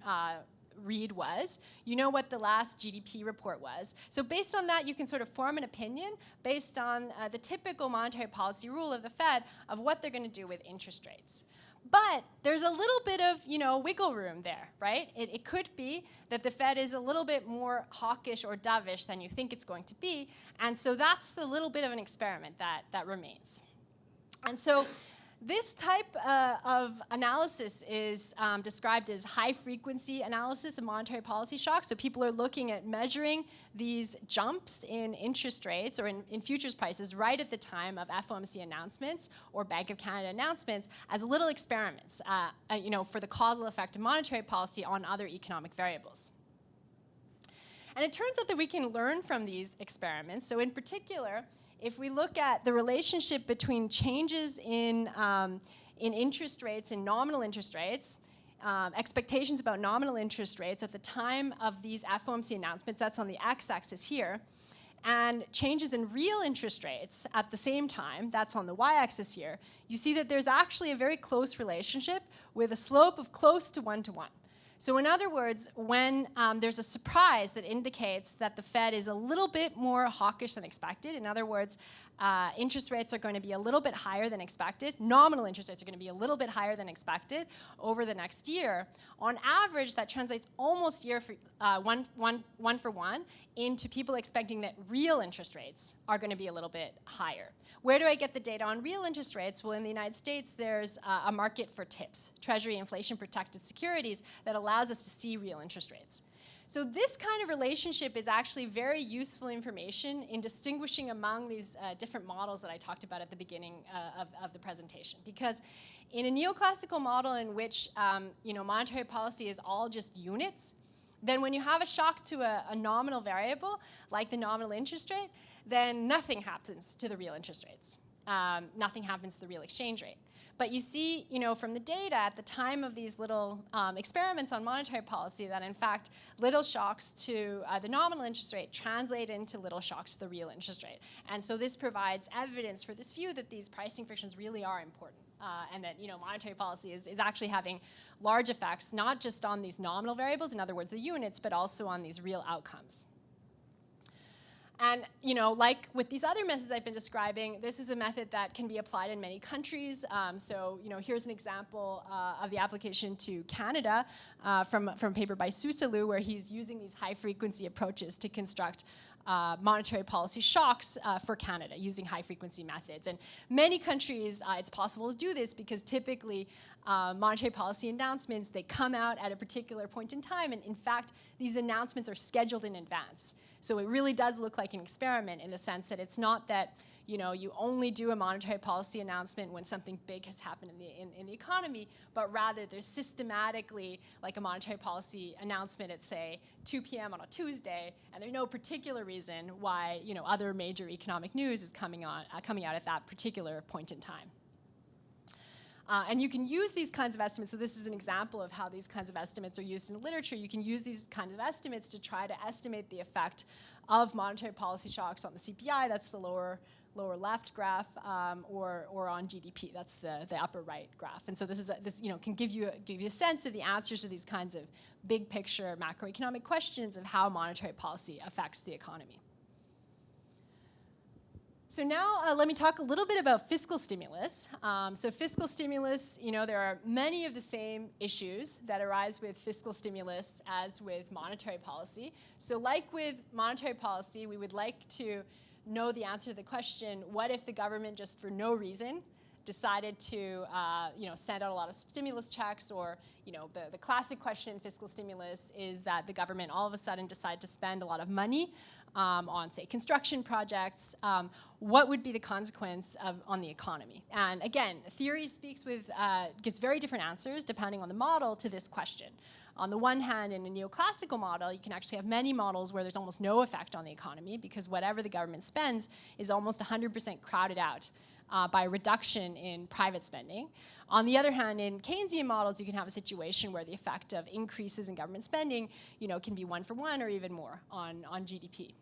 Speaker 3: read was. You know what the last GDP report was. So based on that, you can sort of form an opinion based on the typical monetary policy rule of the Fed of what they're going to do with interest rates. But there's a little bit of, wiggle room there, right? It could be that the Fed is a little bit more hawkish or dovish than you think it's going to be. And so that's the little bit of an experiment that remains. And so this type of analysis is described as high-frequency analysis of monetary policy shocks. So people are looking at measuring these jumps in interest rates or in futures prices right at the time of FOMC announcements or Bank of Canada announcements as little experiments, for the causal effect of monetary policy on other economic variables. And it turns out that we can learn from these experiments. So in particular, if we look at the relationship between changes in interest rates and nominal interest rates, expectations about nominal interest rates at the time of these FOMC announcements, that's on the x-axis here, and changes in real interest rates at the same time, that's on the y-axis here, you see that there's actually a very close relationship with a slope of close to 1-to-1. So in other words, when there's a surprise that indicates that the Fed is a little bit more hawkish than expected, in other words, interest rates are going to be a little bit higher than expected, nominal interest rates are going to be a little bit higher than expected over the next year, on average, that translates almost one for one into people expecting that real interest rates are going to be a little bit higher. Where do I get the data on real interest rates? Well, in the United States, there's a market for TIPS, Treasury Inflation-Protected Securities, that allows us to see real interest rates. So this kind of relationship is actually very useful information in distinguishing among these different models that I talked about at the beginning of the presentation. Because in a neoclassical model in which monetary policy is all just units, then when you have a shock to a nominal variable, like the nominal interest rate, then nothing happens to the real interest rates. Nothing happens to the real exchange rate. But you see, from the data at the time of these little experiments on monetary policy that, in fact, little shocks to the nominal interest rate translate into little shocks to the real interest rate. And so this provides evidence for this view that these pricing frictions really are important. And that monetary policy is actually having large effects, not just on these nominal variables, in other words, the units, but also on these real outcomes. And like with these other methods I've been describing, this is a method that can be applied in many countries. So here's an example of the application to Canada from a paper by Susalu, where he's using these high-frequency approaches to construct monetary policy shocks for Canada using high-frequency methods. And many countries, it's possible to do this because typically monetary policy announcements, they come out at a particular point in time. And in fact, these announcements are scheduled in advance. So it really does look like an experiment in the sense that it's not that you only do a monetary policy announcement when something big has happened in the economy, but rather there's systematically like a monetary policy announcement at, say, 2 p.m. on a Tuesday, and there's no particular reason why other major economic news is coming out at that particular point in time. And you can use these kinds of estimates. So this is an example of how these kinds of estimates are used in literature. You can use these kinds of estimates to try to estimate the effect of monetary policy shocks on the CPI. That's the lower left graph, or on GDP. That's the upper right graph. And so this can give you a sense of the answers to these kinds of big picture macroeconomic questions of how monetary policy affects the economy. So now let me talk a little bit about fiscal stimulus. So fiscal stimulus, there are many of the same issues that arise with fiscal stimulus as with monetary policy. So like with monetary policy, we would like to know the answer to the question, what if the government just for no reason decided to send out a lot of stimulus checks, or the classic question in fiscal stimulus is that the government all of a sudden decide to spend a lot of money on, say, construction projects. What would be the consequence on the economy? And again, theory gives very different answers depending on the model to this question. On the one hand, in a neoclassical model, you can actually have many models where there's almost no effect on the economy because whatever the government spends is almost 100% crowded out by a reduction in private spending. On the other hand, in Keynesian models, you can have a situation where the effect of increases in government spending, can be 1-for-1 or even more on GDP.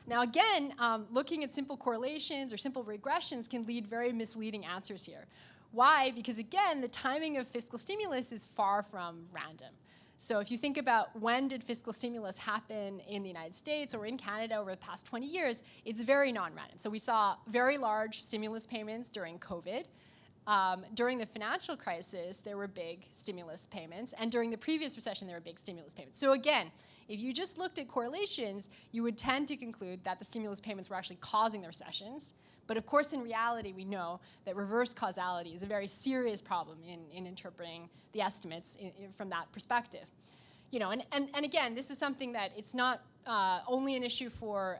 Speaker 3: Now again, looking at simple correlations or simple regressions can lead very misleading answers here. Why? Because again, the timing of fiscal stimulus is far from random. So if you think about when did fiscal stimulus happen in the United States or in Canada over the past 20 years, it's very non-random. So we saw very large stimulus payments during COVID. During the financial crisis, there were big stimulus payments. And during the previous recession, there were big stimulus payments. So again, if you just looked at correlations, you would tend to conclude that the stimulus payments were actually causing the recessions. But of course, in reality, we know that reverse causality is a very serious problem in interpreting the estimates from that perspective. And again, this is something that it's not only an issue for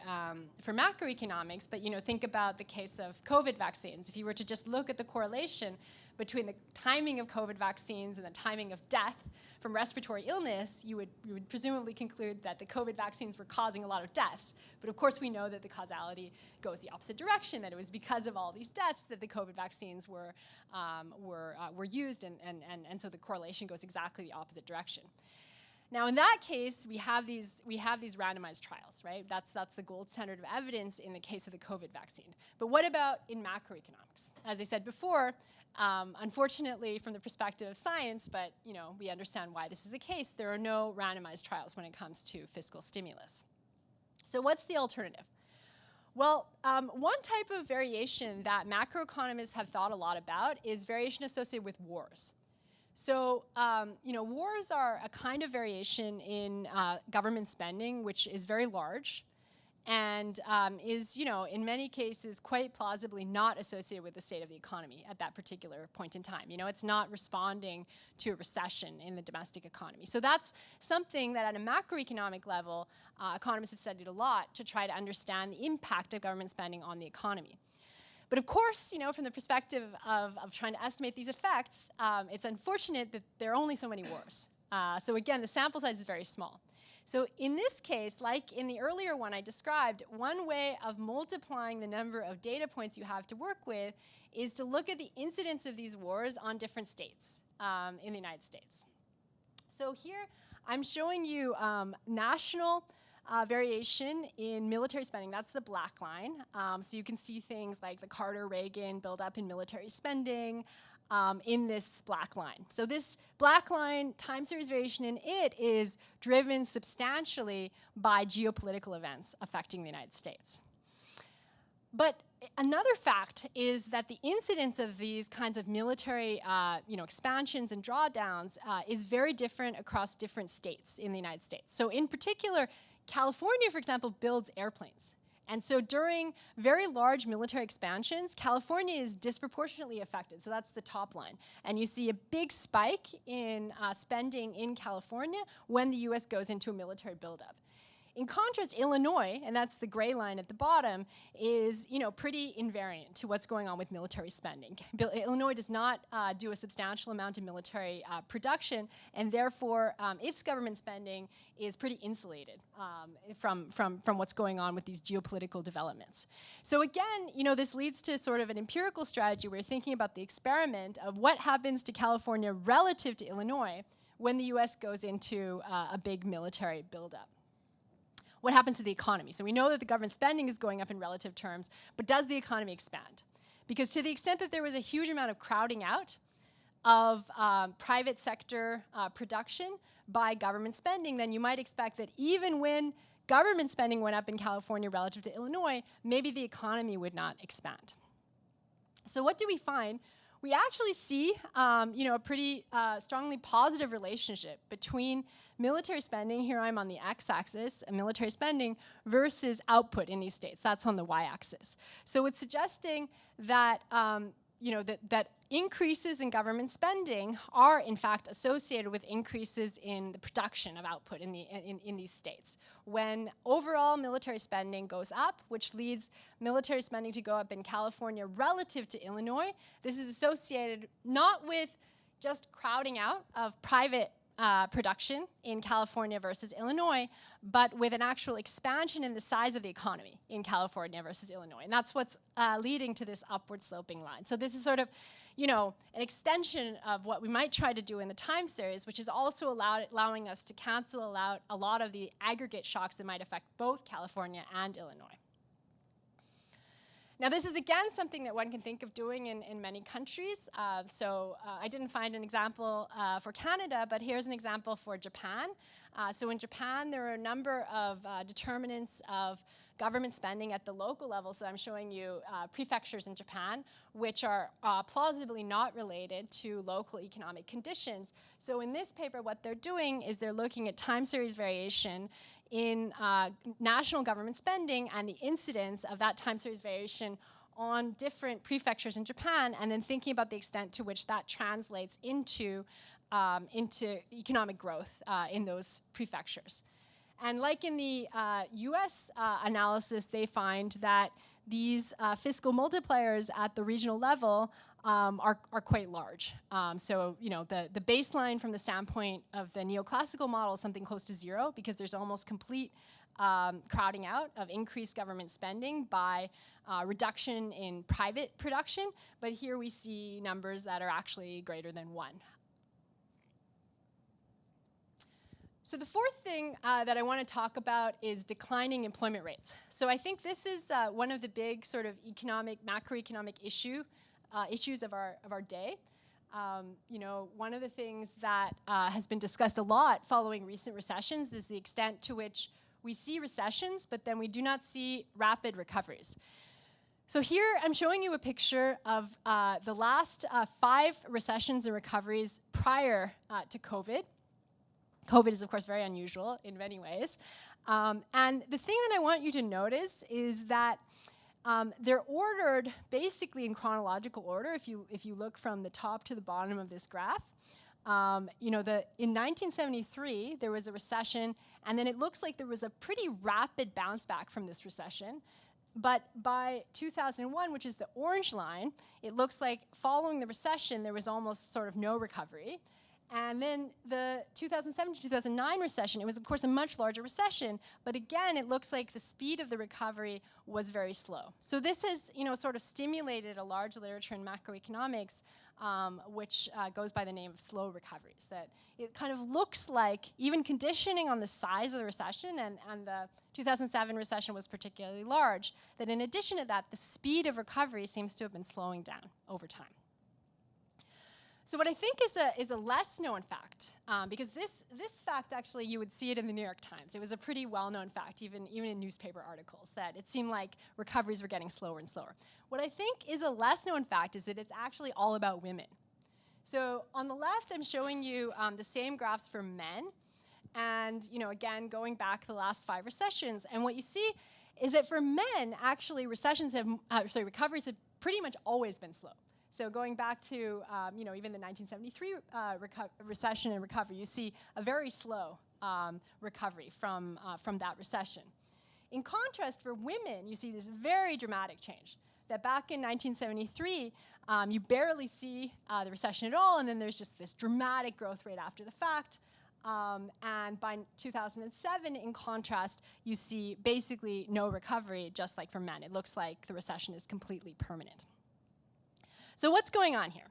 Speaker 3: macroeconomics, but think about the case of COVID vaccines. If you were to just look at the correlation between the timing of COVID vaccines and the timing of death from respiratory illness, you would presumably conclude that the COVID vaccines were causing a lot of deaths. But of course, we know that the causality goes the opposite direction, that it was because of all these deaths that the COVID vaccines were used, and so the correlation goes exactly the opposite direction. Now, in that case, we have these randomized trials, right? That's the gold standard of evidence in the case of the COVID vaccine. But what about in macroeconomics? As I said before, unfortunately, from the perspective of science, but we understand why this is the case, there are no randomized trials when it comes to fiscal stimulus. So what's the alternative? Well, one type of variation that macroeconomists have thought a lot about is variation associated with wars. So, wars are a kind of variation in government spending, which is very large and is, in many cases quite plausibly not associated with the state of the economy at that particular point in time. It's not responding to a recession in the domestic economy. So that's something that at a macroeconomic level, economists have studied a lot to try to understand the impact of government spending on the economy. But of course, from the perspective of trying to estimate these effects, it's unfortunate that there are only so many wars. So again, the sample size is very small. So in this case, like in the earlier one I described, one way of multiplying the number of data points you have to work with is to look at the incidence of these wars on different states in the United States. So here I'm showing you national variation in military spending. That's the black line. So you can see things like the Carter-Reagan buildup in military spending in this black line. So this black line time series variation in it is driven substantially by geopolitical events affecting the United States. But another fact is that the incidence of these kinds of military expansions and drawdowns is very different across different states in the United States. So in particular, California, for example, builds airplanes. And so during very large military expansions, California is disproportionately affected. So that's the top line. And you see a big spike in spending in California when the US goes into a military buildup. In contrast, Illinois, and that's the gray line at the bottom, is pretty invariant to what's going on with military spending. Illinois does not do a substantial amount of military production, and therefore its government spending is pretty insulated from what's going on with these geopolitical developments. So again, this leads to sort of an empirical strategy where you're thinking about the experiment of what happens to California relative to Illinois when the US goes into a big military buildup. What happens to the economy? So we know that the government spending is going up in relative terms, but does the economy expand? Because to the extent that there was a huge amount of crowding out of private sector production by government spending, then you might expect that even when government spending went up in California relative to Illinois, maybe the economy would not expand. So what do we find? We actually see a pretty strongly positive relationship between military spending, here I'm on the x-axis, military spending, versus output in these states. That's on the y-axis. So it's suggesting that that increases in government spending are in fact associated with increases in the production of output in these states. When overall military spending goes up, which leads military spending to go up in California relative to Illinois, this is associated not with just crowding out of private production in California versus Illinois, but with an actual expansion in the size of the economy in California versus Illinois. And that's what's leading to this upward sloping line. So this is sort of, an extension of what we might try to do in the time series, which is also allowing us to cancel out a lot of the aggregate shocks that might affect both California and Illinois. Now, this is, again, something that one can think of doing in many countries. I didn't find an example for Canada, but here's an example for Japan. So in Japan, there are a number of determinants of government spending at the local level. So I'm showing you prefectures in Japan, which are plausibly not related to local economic conditions. So in this paper, what they're doing is they're looking at time series variation in national government spending and the incidence of that time series variation on different prefectures in Japan, and then thinking about the extent to which that translates into economic growth in those prefectures. And like in the US analysis, they find that these fiscal multipliers at the regional level are quite large. The baseline from the standpoint of the neoclassical model is something close to 0, because there's almost complete crowding out of increased government spending by reduction in private production. But here we see numbers that are actually greater than 1. So the fourth thing that I want to talk about is declining employment rates. So I think this is one of the big sort of macroeconomic issues of our day. One of the things that has been discussed a lot following recent recessions is the extent to which we see recessions, but then we do not see rapid recoveries. So here I'm showing you a picture of the last 5 recessions and recoveries prior to COVID. COVID is, of course, very unusual in many ways. And the thing that I want you to notice is that they're ordered basically in chronological order. If you look from the top to the bottom of this graph, in 1973, there was a recession, and then it looks like there was a pretty rapid bounce back from this recession. But by 2001, which is the orange line, it looks like following the recession, there was almost sort of no recovery. And then the 2007 to 2009 recession, it was, of course, a much larger recession. But again, it looks like the speed of the recovery was very slow. So this has, sort of stimulated a large literature in macroeconomics, which goes by the name of slow recoveries. That it kind of looks like, even conditioning on the size of the recession, and the 2007 recession was particularly large, that in addition to that, the speed of recovery seems to have been slowing down over time. So what I think is a less known fact, because this fact actually you would see it in the New York Times. It was a pretty well-known fact, even in newspaper articles, that it seemed like recoveries were getting slower and slower. What I think is a less known fact is that it's actually all about women. So on the left, I'm showing you the same graphs for men, and again going back the last 5 recessions. And what you see is that for men, actually recoveries have pretty much always been slow. So going back to even the 1973 recession and recovery, you see a very slow recovery from that recession. In contrast, for women, you see this very dramatic change. That back in 1973, you barely see the recession at all, and then there's just this dramatic growth rate after the fact. And by 2007, in contrast, you see basically no recovery, just like for men. It looks like the recession is completely permanent. So what's going on here?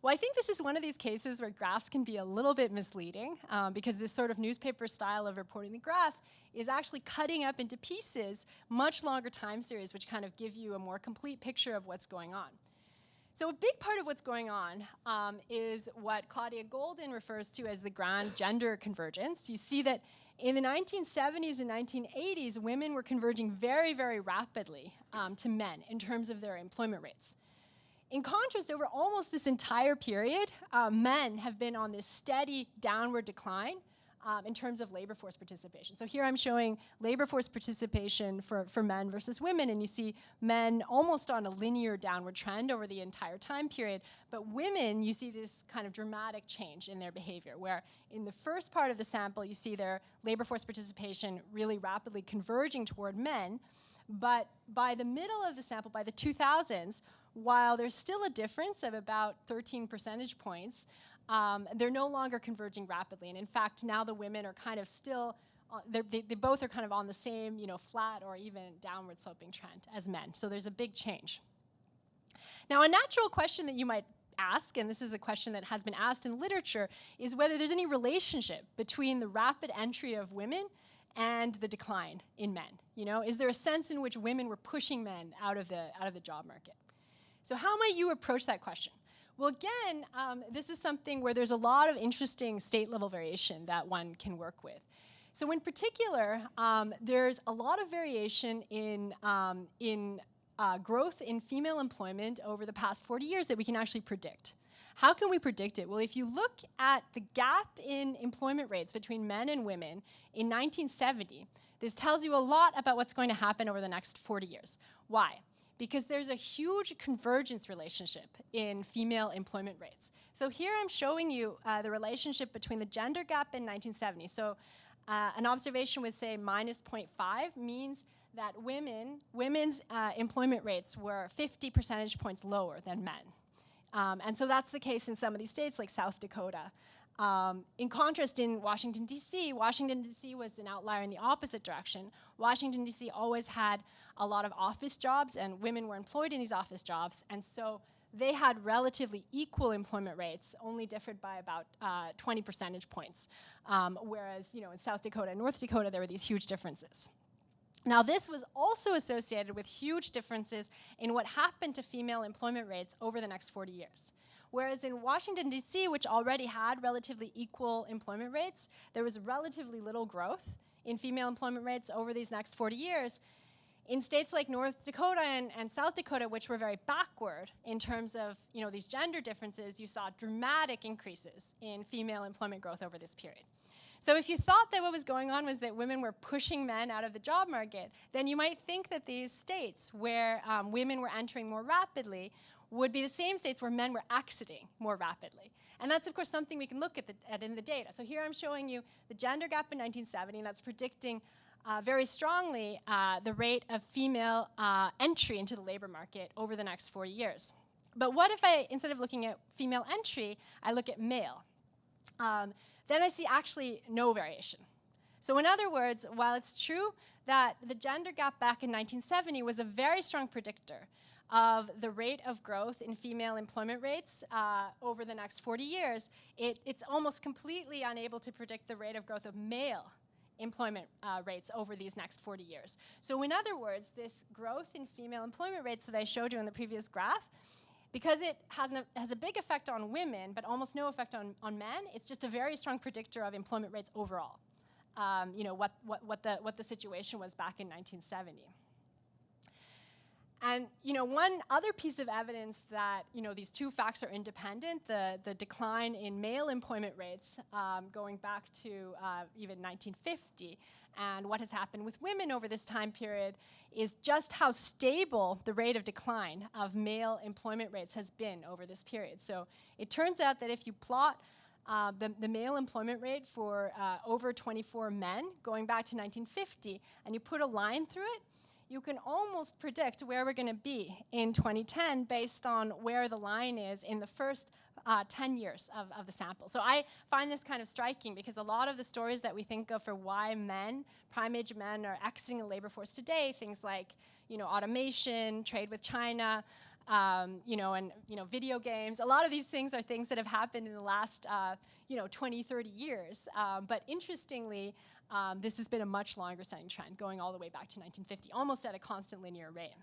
Speaker 3: Well, I think this is one of these cases where graphs can be a little bit misleading because this sort of newspaper style of reporting the graph is actually cutting up into pieces much longer time series, which kind of give you a more complete picture of what's going on. So a big part of what's going on is what Claudia Golden refers to as the grand gender convergence. You see that in the 1970s and 1980s, women were converging very, very rapidly to men in terms of their employment rates. In contrast, over almost this entire period, men have been on this steady downward decline in terms of labor force participation. So here I'm showing labor force participation for men versus women, and you see men almost on a linear downward trend over the entire time period. But women, you see this kind of dramatic change in their behavior, where in the first part of the sample, you see their labor force participation really rapidly converging toward men. But by the middle of the sample, by the 2000s, while there's still a difference of about 13 percentage points, they're no longer converging rapidly. And in fact, now the women are kind of still, they both are kind of on the same, flat or even downward sloping trend as men. So there's a big change. Now, a natural question that you might ask, and this is a question that has been asked in literature, is whether there's any relationship between the rapid entry of women and the decline in men. Is there a sense in which women were pushing men out of the job market? So how might you approach that question? Well, again, this is something where there's a lot of interesting state-level variation that one can work with. So in particular, there's a lot of variation in growth in female employment over the past 40 years that we can actually predict. How can we predict it? Well, if you look at the gap in employment rates between men and women in 1970, this tells you a lot about what's going to happen over the next 40 years. Why? Because there's a huge convergence relationship in female employment rates. So here I'm showing you the relationship between the gender gap in 1970. So an observation would say minus 0.5 means that women's employment rates were 50 percentage points lower than men. And so that's the case in some of these states like South Dakota. In contrast, in Washington, D.C., Washington, D.C. was an outlier in the opposite direction. Washington, D.C. always had a lot of office jobs, and women were employed in these office jobs, and so they had relatively equal employment rates, only differed by about 20 percentage points, whereas in South Dakota and North Dakota, there were these huge differences. Now, this was also associated with huge differences in what happened to female employment rates over the next 40 years. Whereas in Washington, D.C., which already had relatively equal employment rates, there was relatively little growth in female employment rates over these next 40 years. In states like North Dakota and South Dakota, which were very backward in terms of these gender differences, you saw dramatic increases in female employment growth over this period. So if you thought that what was going on was that women were pushing men out of the job market, then you might think that these states where women were entering more rapidly would be the same states where men were exiting more rapidly. And that's, of course, something we can look at in the data. So here I'm showing you the gender gap in 1970, and that's predicting very strongly the rate of female entry into the labor market over the next 40 years. But what if I, instead of looking at female entry, I look at male? Then I see actually no variation. So in other words, while it's true that the gender gap back in 1970 was a very strong predictor of the rate of growth in female employment rates over the next 40 years, it's almost completely unable to predict the rate of growth of male employment rates over these next 40 years. So in other words, this growth in female employment rates that I showed you in the previous graph, because it has a big effect on women, but almost no effect on men, it's just a very strong predictor of employment rates overall. What the situation was back in 1970. And one other piece of evidence that these two facts are independent, the decline in male employment rates going back to even 1950, and what has happened with women over this time period, is just how stable the rate of decline of male employment rates has been over this period. So it turns out that if you plot the male employment rate for over 24 men going back to 1950, and you put a line through it, you can almost predict where we're going to be in 2010 based on where the line is in the first 10 years of the sample. So I find this kind of striking because a lot of the stories that we think of for why prime age men are exiting the labor force today, things like, automation, trade with China, video games. A lot of these things are things that have happened in the last, 20, 30 years. But interestingly, this has been a much longer standing trend, going all the way back to 1950, almost at a constant linear rate.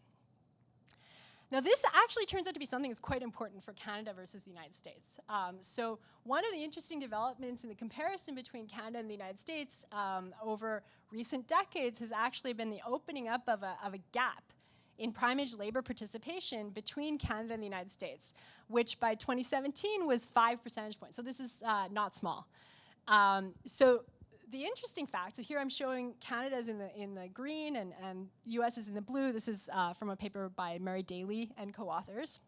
Speaker 3: Now, this actually turns out to be something that's quite important for Canada versus the United States. So one of the interesting developments in the comparison between Canada and the United States over recent decades has actually been the opening up of a gap in prime age labor participation between Canada and the United States, which by 2017 was 5 percentage points. So this is not small. So the interesting fact, so here I'm showing Canada is in the green and US is in the blue. This is from a paper by Mary Daly and co-authors.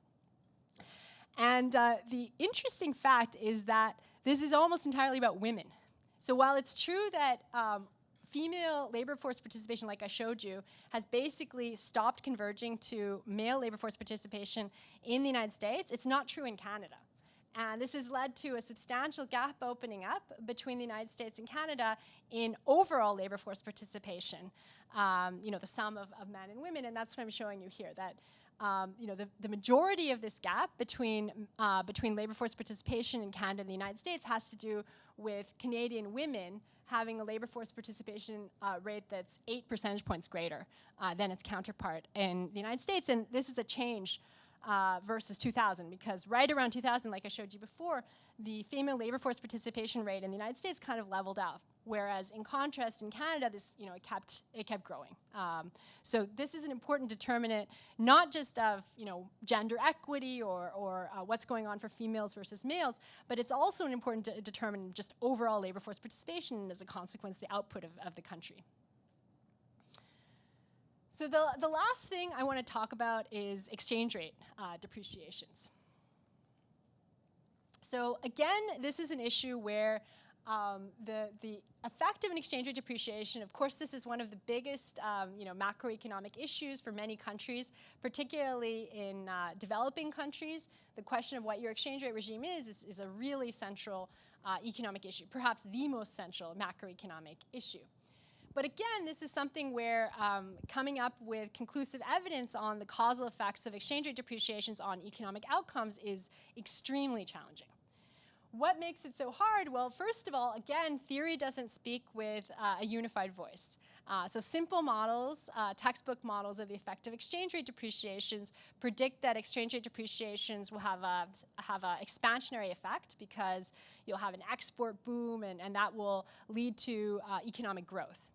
Speaker 3: And the interesting fact is that this is almost entirely about women. So while it's true that female labor force participation, like I showed you, has basically stopped converging to male labor force participation in the United States, it's not true in Canada. And this has led to a substantial gap opening up between the United States and Canada in overall labor force participation, the sum of men and women, and that's what I'm showing you here, that the majority of this gap between labor force participation in Canada and the United States has to do with Canadian women having a labor force participation rate that's 8 percentage points greater than its counterpart in the United States, and this is a change versus 2000, because right around 2000, like I showed you before, the female labor force participation rate in the United States kind of leveled out, whereas in contrast in Canada, this it kept growing. So this is an important determinant, not just of gender equity or what's going on for females versus males, but it's also an important determinant of just overall labor force participation and as a consequence the output of the country. So the last thing I want to talk about is exchange rate depreciations. So again, this is an issue where the effect of an exchange rate depreciation, of course, this is one of the biggest macroeconomic issues for many countries, particularly in developing countries. The question of what your exchange rate regime is a really central economic issue, perhaps the most central macroeconomic issue. But again, this is something where coming up with conclusive evidence on the causal effects of exchange rate depreciations on economic outcomes is extremely challenging. What makes it so hard? Well, first of all, again, theory doesn't speak with a unified voice. So simple models, textbook models of the effect of exchange rate depreciations predict that exchange rate depreciations will have a expansionary effect because you'll have an export boom and that will lead to economic growth.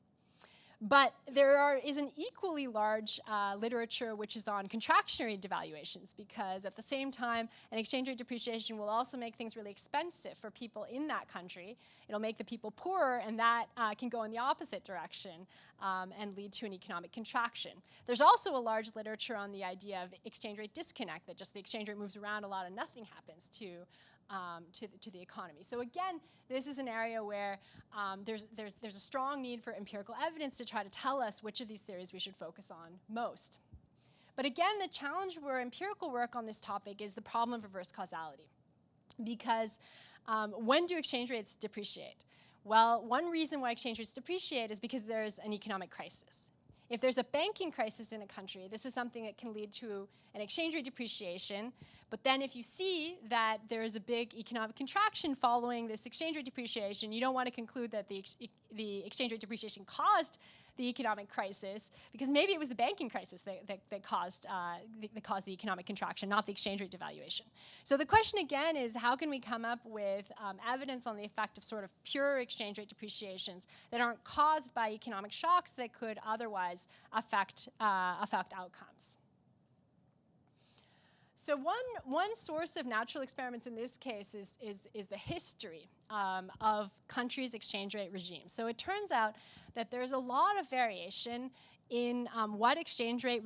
Speaker 3: But there is an equally large literature which is on contractionary devaluations, because at the same time, an exchange rate depreciation will also make things really expensive for people in that country. It'll make the people poorer, and that can go in the opposite direction and lead to an economic contraction. There's also a large literature on the idea of exchange rate disconnect, that just the exchange rate moves around a lot and nothing happens to the economy. So again, this is an area where there's a strong need for empirical evidence to try to tell us which of these theories we should focus on most. But again, the challenge for empirical work on this topic is the problem of reverse causality. Because when do exchange rates depreciate? Well, one reason why exchange rates depreciate is because there's an economic crisis. If there's a banking crisis in a country, this is something that can lead to an exchange rate depreciation. But then if you see that there is a big economic contraction following this exchange rate depreciation, you don't want to conclude that the exchange rate depreciation caused the economic crisis, because maybe it was the banking crisis that caused the economic contraction, not the exchange rate devaluation. So the question again is, how can we come up with evidence on the effect of sort of pure exchange rate depreciations that aren't caused by economic shocks that could otherwise affect outcomes? So one source of natural experiments in this case is the history of countries' exchange rate regimes. So it turns out that there's a lot of variation in what exchange rate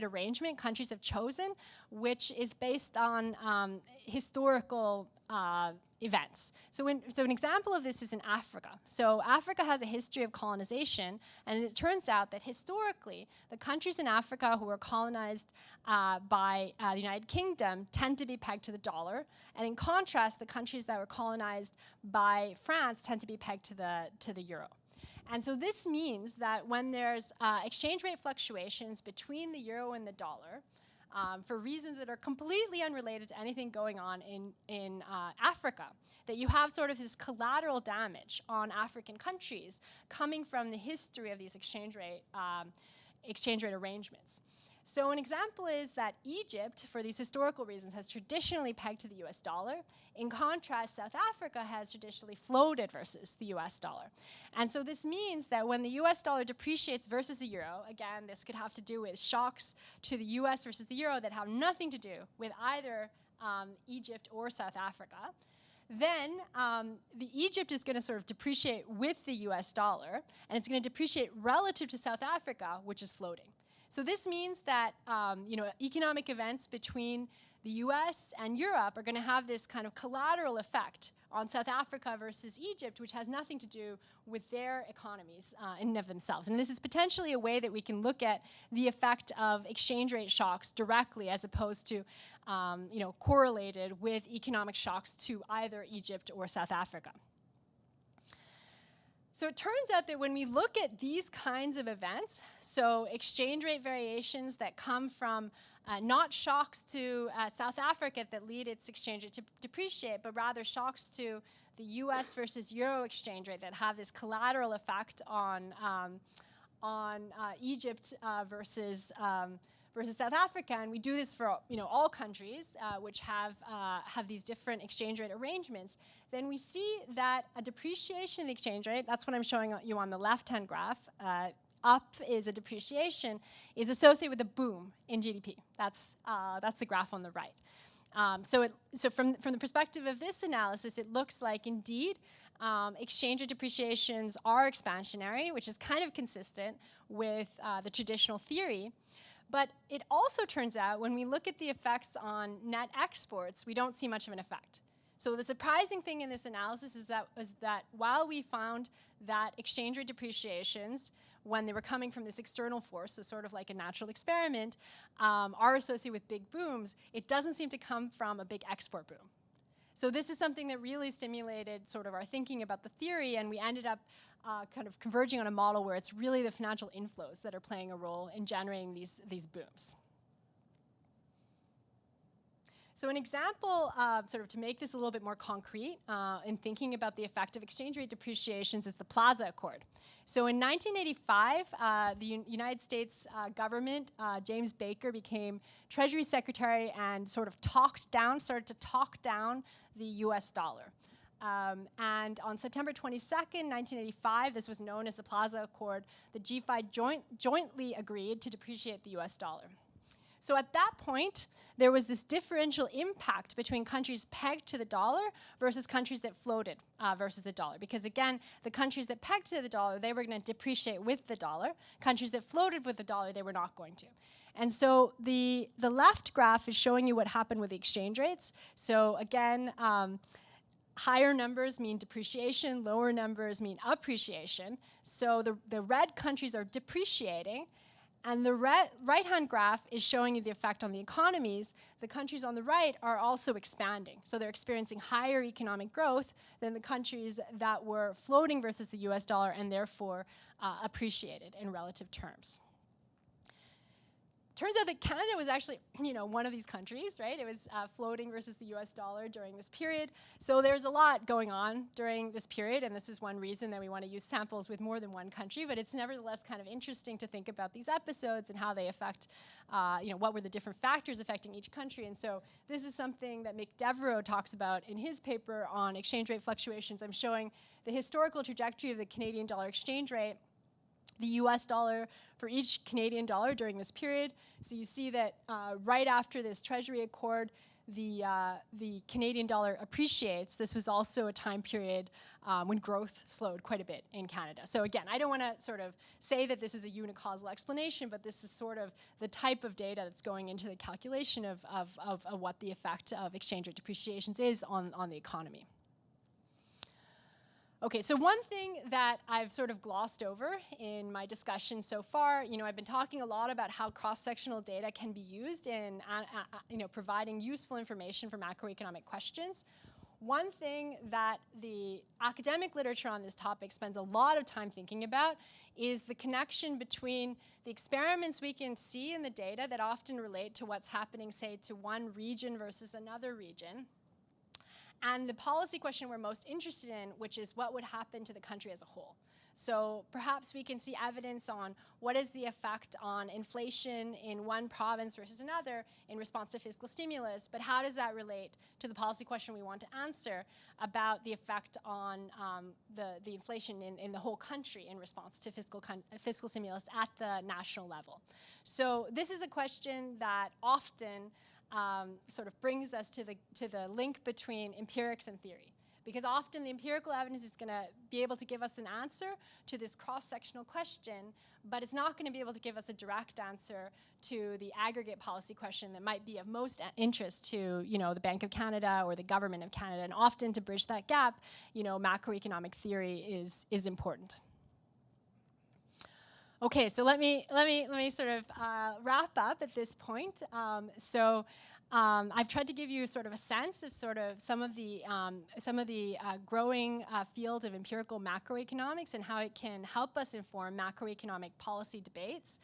Speaker 3: arrangement countries have chosen, which is based on historical events. So an example of this is in Africa. So Africa has a history of colonization, and it turns out that historically, the countries in Africa who were colonized by the United Kingdom tend to be pegged to the dollar, and in contrast, the countries that were colonized by France tend to be pegged to the euro. And so this means that when there's exchange rate fluctuations between the euro and the dollar, for reasons that are completely unrelated to anything going on in Africa, that you have sort of this collateral damage on African countries coming from the history of these exchange rate arrangements. So an example is that Egypt, for these historical reasons, has traditionally pegged to the US dollar. In contrast, South Africa has traditionally floated versus the US dollar. And so this means that when the US dollar depreciates versus the euro, again, this could have to do with shocks to the US versus the euro that have nothing to do with either Egypt or South Africa, then the Egypt is going to sort of depreciate with the US dollar, and it's going to depreciate relative to South Africa, which is floating. So this means that economic events between the US and Europe are going to have this kind of collateral effect on South Africa versus Egypt, which has nothing to do with their economies in and of themselves. And this is potentially a way that we can look at the effect of exchange rate shocks directly, as opposed to correlated with economic shocks to either Egypt or South Africa. So it turns out that when we look at these kinds of events, so exchange rate variations that come from not shocks to South Africa that lead its exchange rate to depreciate, but rather shocks to the US versus euro exchange rate that have this collateral effect on Egypt versus South Africa, and we do this for all countries which have these different exchange rate arrangements, then we see that a depreciation in the exchange rate, that's what I'm showing you on the left-hand graph, up is a depreciation, is associated with a boom in GDP. That's the graph on the right. So from the perspective of this analysis, it looks like indeed exchange rate depreciations are expansionary, which is kind of consistent with the traditional theory. But it also turns out when we look at the effects on net exports, we don't see much of an effect. So the surprising thing in this analysis is that while we found that exchange rate depreciations, when they were coming from this external force, so sort of like a natural experiment, are associated with big booms, it doesn't seem to come from a big export boom. So this is something that really stimulated sort of our thinking about the theory, and we ended up kind of converging on a model where it's really the financial inflows that are playing a role in generating these booms. So an example, sort of to make this a little bit more concrete in thinking about the effect of exchange rate depreciations is the Plaza Accord. So in 1985, the United States government, James Baker, became Treasury Secretary and started to talk down the US dollar. And on September 22nd, 1985, this was known as the Plaza Accord, the G5 jointly agreed to depreciate the US dollar. So at that point, there was this differential impact between countries pegged to the dollar versus countries that floated versus the dollar. Because again, the countries that pegged to the dollar, they were going to depreciate with the dollar. Countries that floated with the dollar, they were not going to. And so the left graph is showing you what happened with the exchange rates. So again, higher numbers mean depreciation, lower numbers mean appreciation. So the red countries are depreciating, and the right-hand graph is showing you the effect on the economies. The countries on the right are also expanding. So they're experiencing higher economic growth than the countries that were floating versus the US dollar and therefore appreciated in relative terms. Turns out that Canada was actually, one of these countries, right? It was floating versus the US dollar during this period. So there's a lot going on during this period, and this is one reason that we want to use samples with more than one country, but it's nevertheless kind of interesting to think about these episodes and how they affect, what were the different factors affecting each country. And so this is something that Mick Devereaux talks about in his paper on exchange rate fluctuations. I'm showing the historical trajectory of the Canadian dollar exchange rate, the US dollar for each Canadian dollar during this period. So you see that right after this Treasury Accord, the Canadian dollar appreciates, this was also a time period when growth slowed quite a bit in Canada. So again, I don't want to sort of say that this is a unicausal explanation, but this is sort of the type of data that's going into the calculation of what the effect of exchange rate depreciations is on the economy. Okay, so one thing that I've sort of glossed over in my discussion so far, I've been talking a lot about how cross-sectional data can be used in providing useful information for macroeconomic questions. One thing that the academic literature on this topic spends a lot of time thinking about is the connection between the experiments we can see in the data that often relate to what's happening, say, to one region versus another region, and the policy question we're most interested in, which is what would happen to the country as a whole. So perhaps we can see evidence on what is the effect on inflation in one province versus another in response to fiscal stimulus, but how does that relate to the policy question we want to answer about the effect on the inflation in the whole country in response to fiscal stimulus at the national level. So this is a question that often sort of brings us to the link between empirics and theory. Because often the empirical evidence is going to be able to give us an answer to this cross-sectional question, but it's not going to be able to give us a direct answer to the aggregate policy question that might be of most interest to, the Bank of Canada or the Government of Canada. And often to bridge that gap, macroeconomic theory is important. Okay, so let me sort of wrap up at this point. I've tried to give you sort of a sense of sort of some of the growing field of empirical macroeconomics and how it can help us inform macroeconomic policy debates.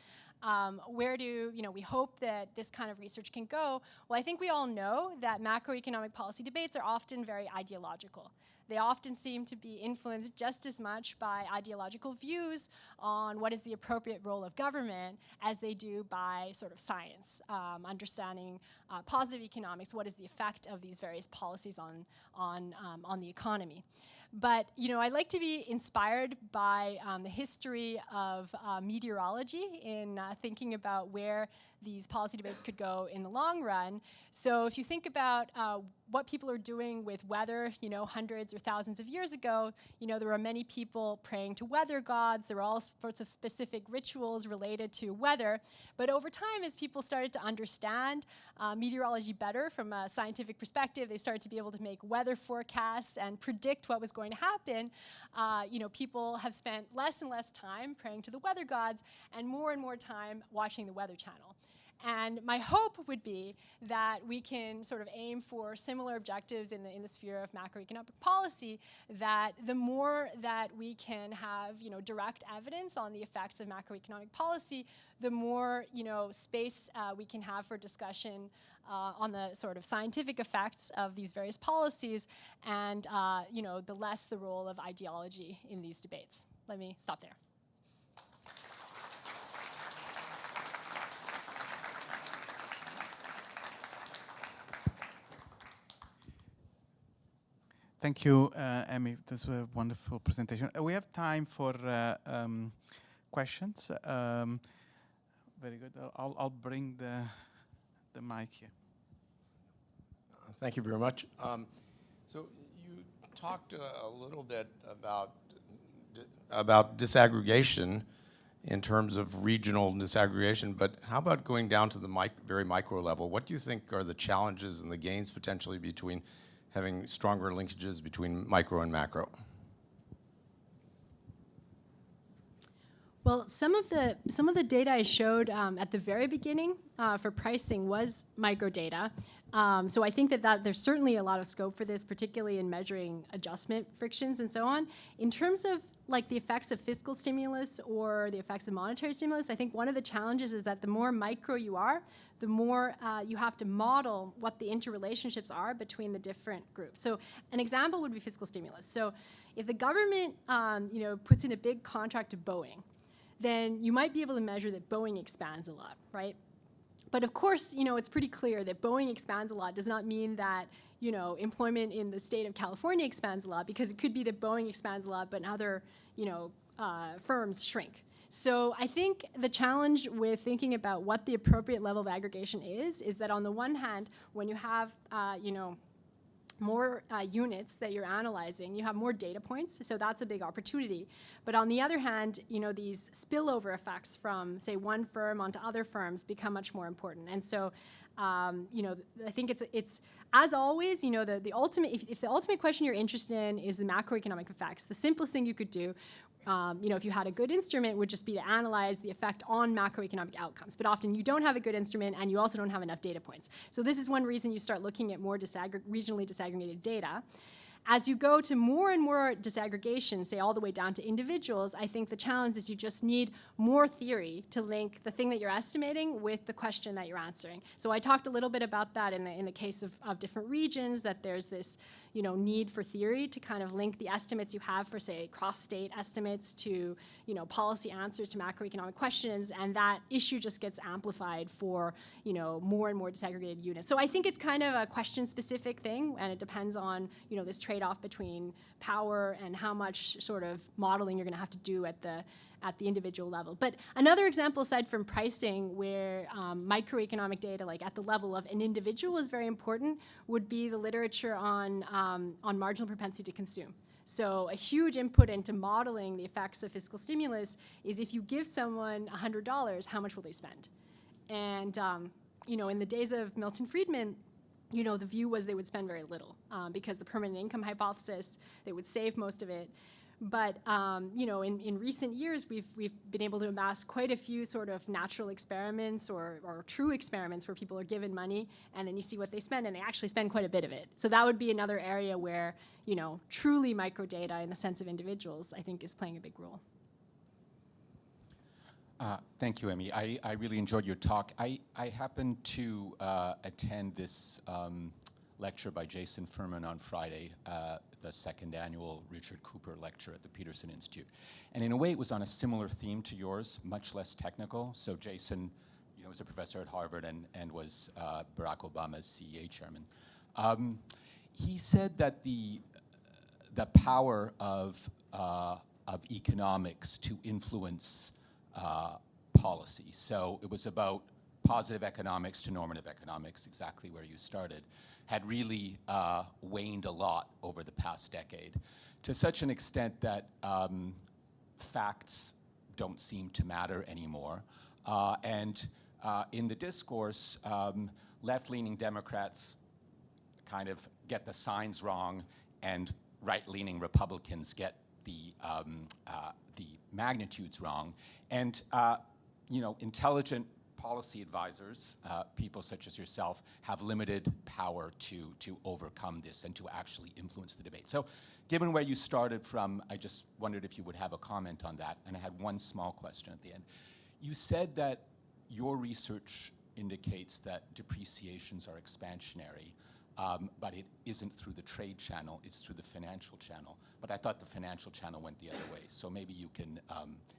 Speaker 3: Where do we hope that this kind of research can go? Well, I think we all know that macroeconomic policy debates are often very ideological. They often seem to be influenced just as much by ideological views on what is the appropriate role of government as they do by sort of science, understanding positive economics, what is the effect of these various policies on the economy. But I like to be inspired by the history of meteorology in thinking about where these policy debates could go in the long run. So if you think about what people are doing with weather, hundreds or thousands of years ago, there were many people praying to weather gods. There were all sorts of specific rituals related to weather. But over time, as people started to understand meteorology better from a scientific perspective, they started to be able to make weather forecasts and predict what was going to happen. People have spent less and less time praying to the weather gods and more time watching the Weather Channel. And my hope would be that we can sort of aim for similar objectives in the sphere of macroeconomic policy, that the more that we can have direct evidence on the effects of macroeconomic policy, the more space we can have for discussion on the sort of scientific effects of these various policies, and the less the role of ideology in these debates. Let me stop there.
Speaker 1: Thank you, Emi. This was a wonderful presentation. We have time for questions. Very good. I'll bring the mic here.
Speaker 4: Thank you very much. So you talked a little bit about disaggregation in terms of regional disaggregation, but how about going down to the very micro level? What do you think are the challenges and the gains potentially between having stronger linkages between micro and macro?
Speaker 3: Well, some of the data I showed at the very beginning for pricing was micro data. So I think that there's certainly a lot of scope for this, particularly in measuring adjustment frictions and so on. In terms of like the effects of fiscal stimulus or the effects of monetary stimulus, I think one of the challenges is that the more micro you are, the more you have to model what the interrelationships are between the different groups. So an example would be fiscal stimulus. So if the government puts in a big contract to Boeing, then you might be able to measure that Boeing expands a lot, right? But of course, it's pretty clear that Boeing expands a lot does not mean that, employment in the state of California expands a lot, because it could be that Boeing expands a lot, but other, firms shrink. So I think the challenge with thinking about what the appropriate level of aggregation is that on the one hand, when you have, more units that you're analyzing, you have more data points, so that's a big opportunity. But on the other hand, these spillover effects from, say, one firm onto other firms become much more important. And so, I think it's as always, the ultimate, if the ultimate question you're interested in is the macroeconomic effects, the simplest thing you could do, if you had a good instrument, would just be to analyze the effect on macroeconomic outcomes. But often you don't have a good instrument, and you also don't have enough data points. So this is one reason you start looking at more regionally disaggregated data. As you go to more and more disaggregation, say all the way down to individuals, I think the challenge is you just need more theory to link the thing that you're estimating with the question that you're answering. So I talked a little bit about that in the case of different regions, that there's this need for theory to kind of link the estimates you have for, say, cross-state estimates to policy answers to macroeconomic questions, and that issue just gets amplified for more and more disaggregated units. So I think it's kind of a question-specific thing, and it depends on this trade-off between power and how much sort of modeling you're going to have to do at the individual level. But another example, aside from pricing, where microeconomic data, like at the level of an individual, is very important, would be the literature on marginal propensity to consume. So a huge input into modeling the effects of fiscal stimulus is if you give someone $100, how much will they spend? And in the days of Milton Friedman, the view was they would spend very little because the permanent income hypothesis, they would save most of it. But in recent years, we've been able to amass quite a few sort of natural experiments or true experiments where people are given money, and then you see what they spend, and they actually spend quite a bit of it. So that would be another area where truly microdata in the sense of individuals, I think, is playing a big role.
Speaker 5: Thank you, Emi. I really enjoyed your talk. I happened to attend this lecture by Jason Furman on Friday, the second annual Richard Cooper lecture at the Peterson Institute. And in a way, it was on a similar theme to yours, much less technical. So Jason, was a professor at Harvard and was Barack Obama's CEA chairman. He said that the power of economics to influence policy. So it was about positive economics to normative economics, exactly where you started, had really waned a lot over the past decade, to such an extent that facts don't seem to matter anymore. And in the discourse, left-leaning Democrats kind of get the signs wrong, and right-leaning Republicans get the magnitudes wrong. And intelligent policy advisors, people such as yourself, have limited power to overcome this and to actually influence the debate. So given where you started from, I just wondered if you would have a comment on that. And I had one small question at the end. You said that your research indicates that depreciations are expansionary, but it isn't through the trade channel, it's through the financial channel. But I thought the financial channel went the other way. So maybe you can,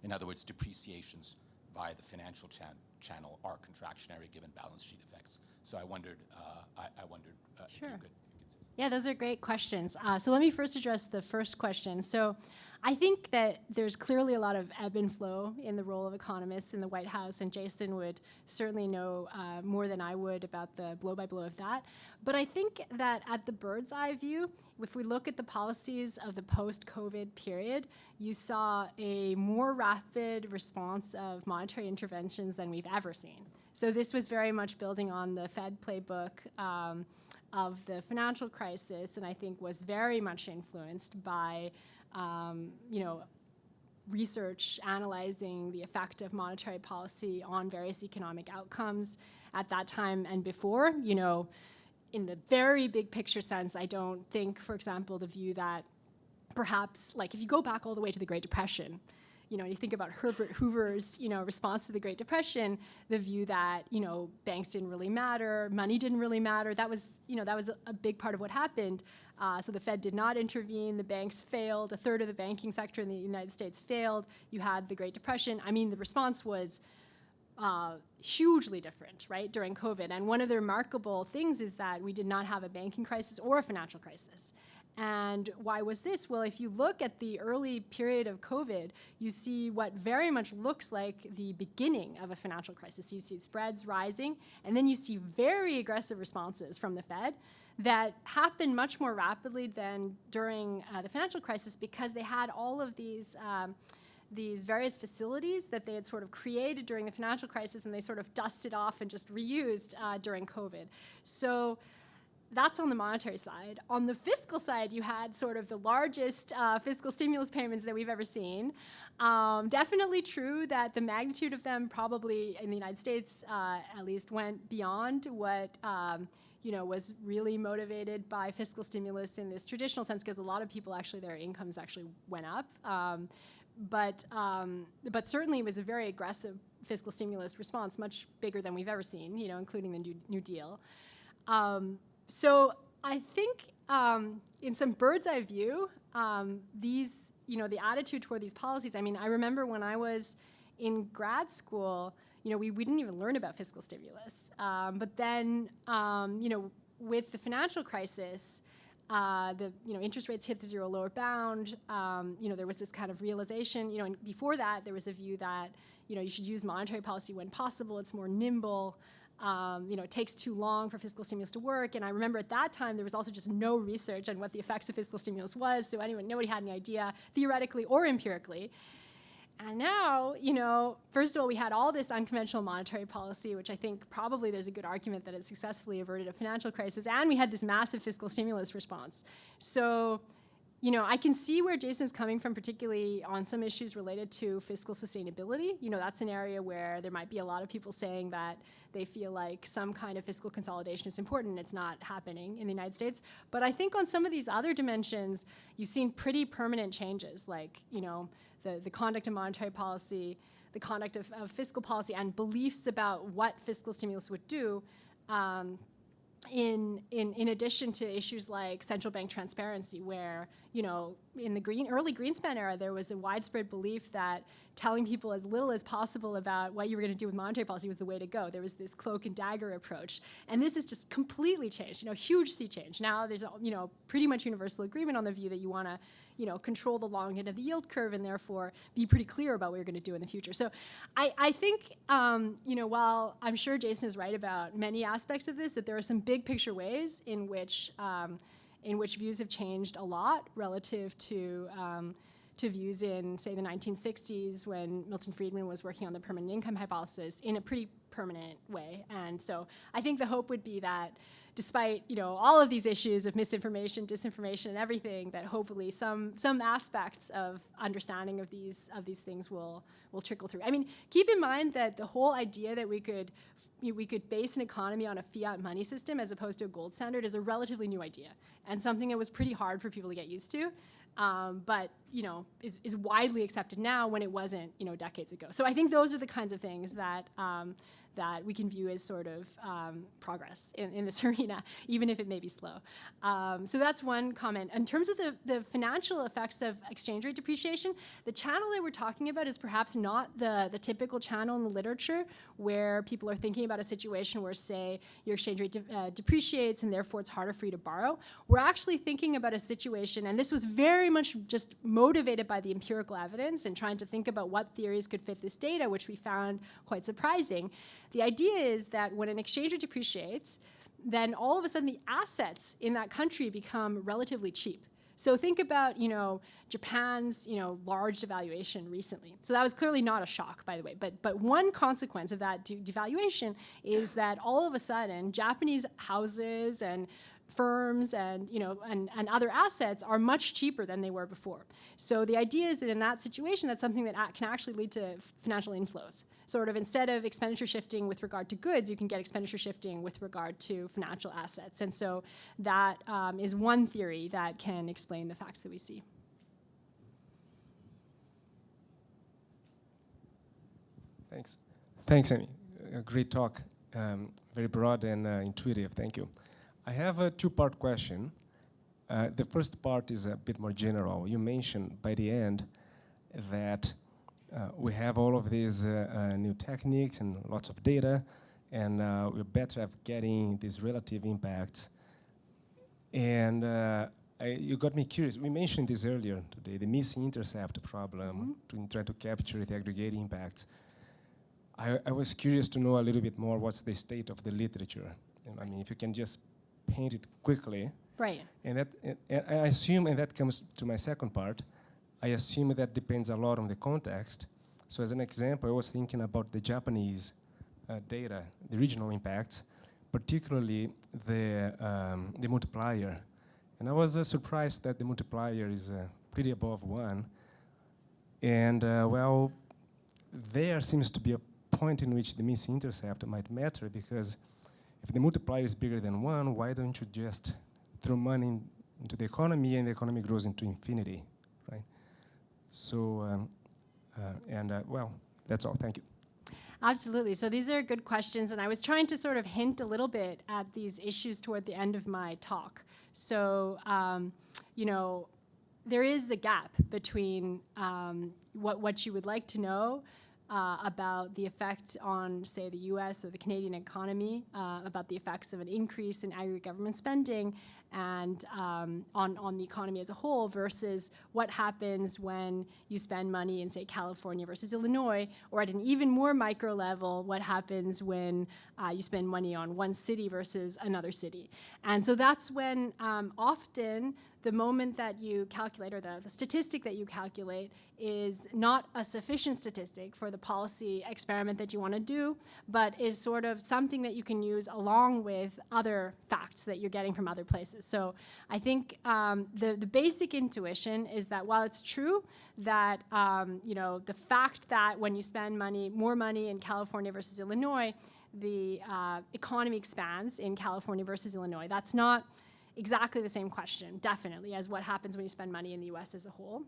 Speaker 5: in other words, depreciations via the financial channel are contractionary given balance sheet effects. So I wondered, if you could.
Speaker 3: Yeah, those are great questions. So let me first address the first question. So I think that there's clearly a lot of ebb and flow in the role of economists in the White House, and Jason would certainly know more than I would about the blow-by-blow of that. But I think that at the bird's eye view, if we look at the policies of the post-COVID period, you saw a more rapid response of monetary interventions than we've ever seen. So this was very much building on the Fed playbook of the financial crisis, and I think was very much influenced by research analyzing the effect of monetary policy on various economic outcomes at that time and before. In the very big picture sense, I don't think, for example, the view that perhaps, like if you go back all the way to the Great Depression, you think about Herbert Hoover's, response to the Great Depression, the view that, banks didn't really matter, money didn't really matter. That was, that was a big part of what happened. So the Fed did not intervene. The banks failed. A third of the banking sector in the United States failed. You had the Great Depression. I mean, the response was hugely different, right, during COVID. And one of the remarkable things is that we did not have a banking crisis or a financial crisis. And why was this? Well, if you look at the early period of COVID, you see what very much looks like the beginning of a financial crisis. You see spreads rising, and then you see very aggressive responses from the Fed that happened much more rapidly than during the financial crisis, because they had all of these various facilities that they had sort of created during the financial crisis, and they sort of dusted off and just reused during COVID. So that's on the monetary side. On the fiscal side, you had sort of the largest fiscal stimulus payments that we've ever seen. Definitely true that the magnitude of them probably in the United States at least went beyond what was really motivated by fiscal stimulus in this traditional sense, because a lot of people actually, their incomes actually went up. But certainly it was a very aggressive fiscal stimulus response, much bigger than we've ever seen, including the New Deal. So I think in some bird's eye view, these, the attitude toward these policies, I mean, I remember when I was in grad school, we didn't even learn about fiscal stimulus. But then, with the financial crisis, the interest rates hit the zero lower bound. There was this kind of realization. And before that, there was a view that you should use monetary policy when possible. It's more nimble. It takes too long for fiscal stimulus to work. And I remember at that time there was also just no research on what the effects of fiscal stimulus was. So nobody had any idea, theoretically or empirically. And now, first of all, we had all this unconventional monetary policy, which I think probably there's a good argument that it successfully averted a financial crisis, and we had this massive fiscal stimulus response. So, I can see where Jason's coming from, particularly on some issues related to fiscal sustainability. That's an area where there might be a lot of people saying that they feel like some kind of fiscal consolidation is important, and it's not happening in the United States. But I think on some of these other dimensions, you've seen pretty permanent changes, like, the conduct of monetary policy, the conduct of fiscal policy, and beliefs about what fiscal stimulus would do, in addition to issues like central bank transparency, where, in the early Greenspan era, there was a widespread belief that telling people as little as possible about what you were going to do with monetary policy was the way to go. There was this cloak and dagger approach. And this has just completely changed, huge sea change. Now there's, pretty much universal agreement on the view that you want to, control the long end of the yield curve and therefore be pretty clear about what you're going to do in the future. So I think, while I'm sure Jason is right about many aspects of this, that there are some big picture ways in which views have changed a lot relative to views in, say, the 1960s, when Milton Friedman was working on the permanent income hypothesis, in a pretty permanent way. And so I think the hope would be that despite, all of these issues of misinformation, disinformation, and everything, that hopefully some aspects of understanding of these things will trickle through. I mean, keep in mind that the whole idea that we could base an economy on a fiat money system as opposed to a gold standard is a relatively new idea, and something that was pretty hard for people to get used to. But is widely accepted now when it wasn't, decades ago. So I think those are the kinds of things that we can view as sort of progress in this arena, even if it may be slow. So that's one comment. In terms of the financial effects of exchange rate depreciation, the channel that we're talking about is perhaps not the typical channel in the literature, where people are thinking about a situation where, say, your exchange rate depreciates and therefore it's harder for you to borrow. We're actually thinking about a situation, and this was very much just motivated by the empirical evidence and trying to think about what theories could fit this data, which we found quite surprising. The idea is that when an exchange rate depreciates, then all of a sudden the assets in that country become relatively cheap. So think about, Japan's, large devaluation recently. So that was clearly not a shock, by the way. But one consequence of that devaluation is that all of a sudden Japanese houses and firms and other assets are much cheaper than they were before. So the idea is that in that situation, that's something that can actually lead to financial inflows. Sort of, instead of expenditure shifting with regard to goods, you can get expenditure shifting with regard to financial assets. And so that is one theory that can explain the facts that we see.
Speaker 6: Thanks, Emi. A great talk. Very broad and intuitive. Thank you. I have a two-part question. The first part is a bit more general. You mentioned by the end that we have all of these new techniques and lots of data, and we're better at getting these relative impacts. And you got me curious. We mentioned this earlier today, the missing intercept problem to try to capture the aggregate impacts. I was curious to know a little bit more what's the state of the literature. And I mean, if you can just paint it quickly.
Speaker 3: Right.
Speaker 6: And that, and I assume, and that comes to my second part, I assume that depends a lot on the context. So as an example, I was thinking about the Japanese data, the regional impacts, particularly the multiplier. And I was surprised that the multiplier is pretty above 1. And well, there seems to be a point in which the missing intercept might matter, because if the multiplier is bigger than 1, why don't you just throw money into the economy and the economy grows into infinity, right? So, well, that's all. Thank you.
Speaker 3: Absolutely. So these are good questions, and I was trying to sort of hint a little bit at these issues toward the end of my talk. So, you know, there is a gap between what you would like to know about the effect on, say, the US or the Canadian economy, about the effects of an increase in aggregate government spending and on the economy as a whole, versus what happens when you spend money in, say, California versus Illinois, or at an even more micro level, what happens when you spend money on one city versus another city. And so that's when often the moment that you calculate, or the statistic that you calculate, is not a sufficient statistic for the policy experiment that you want to do, but is sort of something that you can use along with other facts that you're getting from other places. So I think the basic intuition is that while it's true that you know, the fact that when you spend more money in California versus Illinois, the economy expands in California versus Illinois, that's not exactly the same question, definitely, as what happens when you spend money in the US as a whole.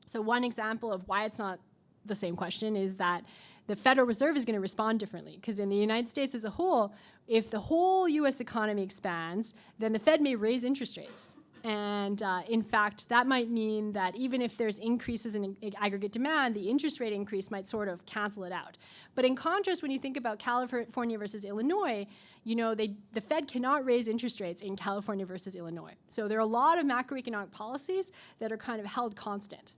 Speaker 3: So one example of why it's not the same question is that the Federal Reserve is going to respond differently, because in the United States as a whole, if the whole US economy expands, then the Fed may raise interest rates. And in fact, that might mean that even if there's increases in aggregate demand, the interest rate increase might sort of cancel it out. But in contrast, when you think about California versus Illinois, you know, the Fed cannot raise interest rates in California versus Illinois. So there are a lot of macroeconomic policies that are kind of held constant.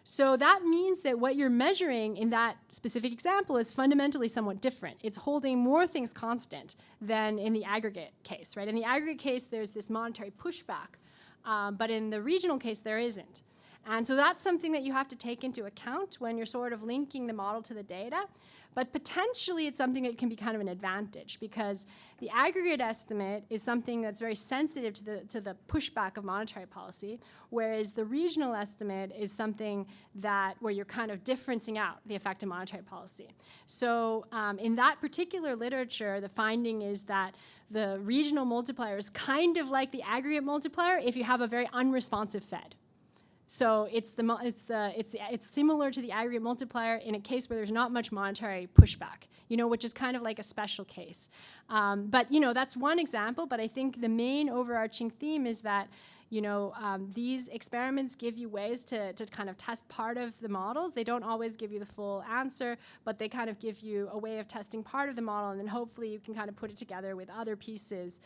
Speaker 3: So that means that what you're measuring in that specific example is fundamentally somewhat different. It's holding more things constant than in the aggregate case, right? In the aggregate case, there's this monetary pushback. But in the regional case, there isn't. And so that's something that you have to take into account when you're sort of linking the model to the data. But potentially, it's something that can be kind of an advantage, because the aggregate estimate is something that's very sensitive to the pushback of monetary policy, whereas the regional estimate is something where you're kind of differencing out the effect of monetary policy. So in that particular literature, the finding is that the regional multiplier is kind of like the aggregate multiplier if you have a very unresponsive Fed. So it's similar to the aggregate multiplier in a case where there's not much monetary pushback, you know, which is kind of like a special case. But you know, that's one example. But I think the main overarching theme is that, you know, these experiments give you ways to kind of test part of the models. They don't always give you the full answer, but they kind of give you a way of testing part of the model, and then hopefully you can kind of put it together with other pieces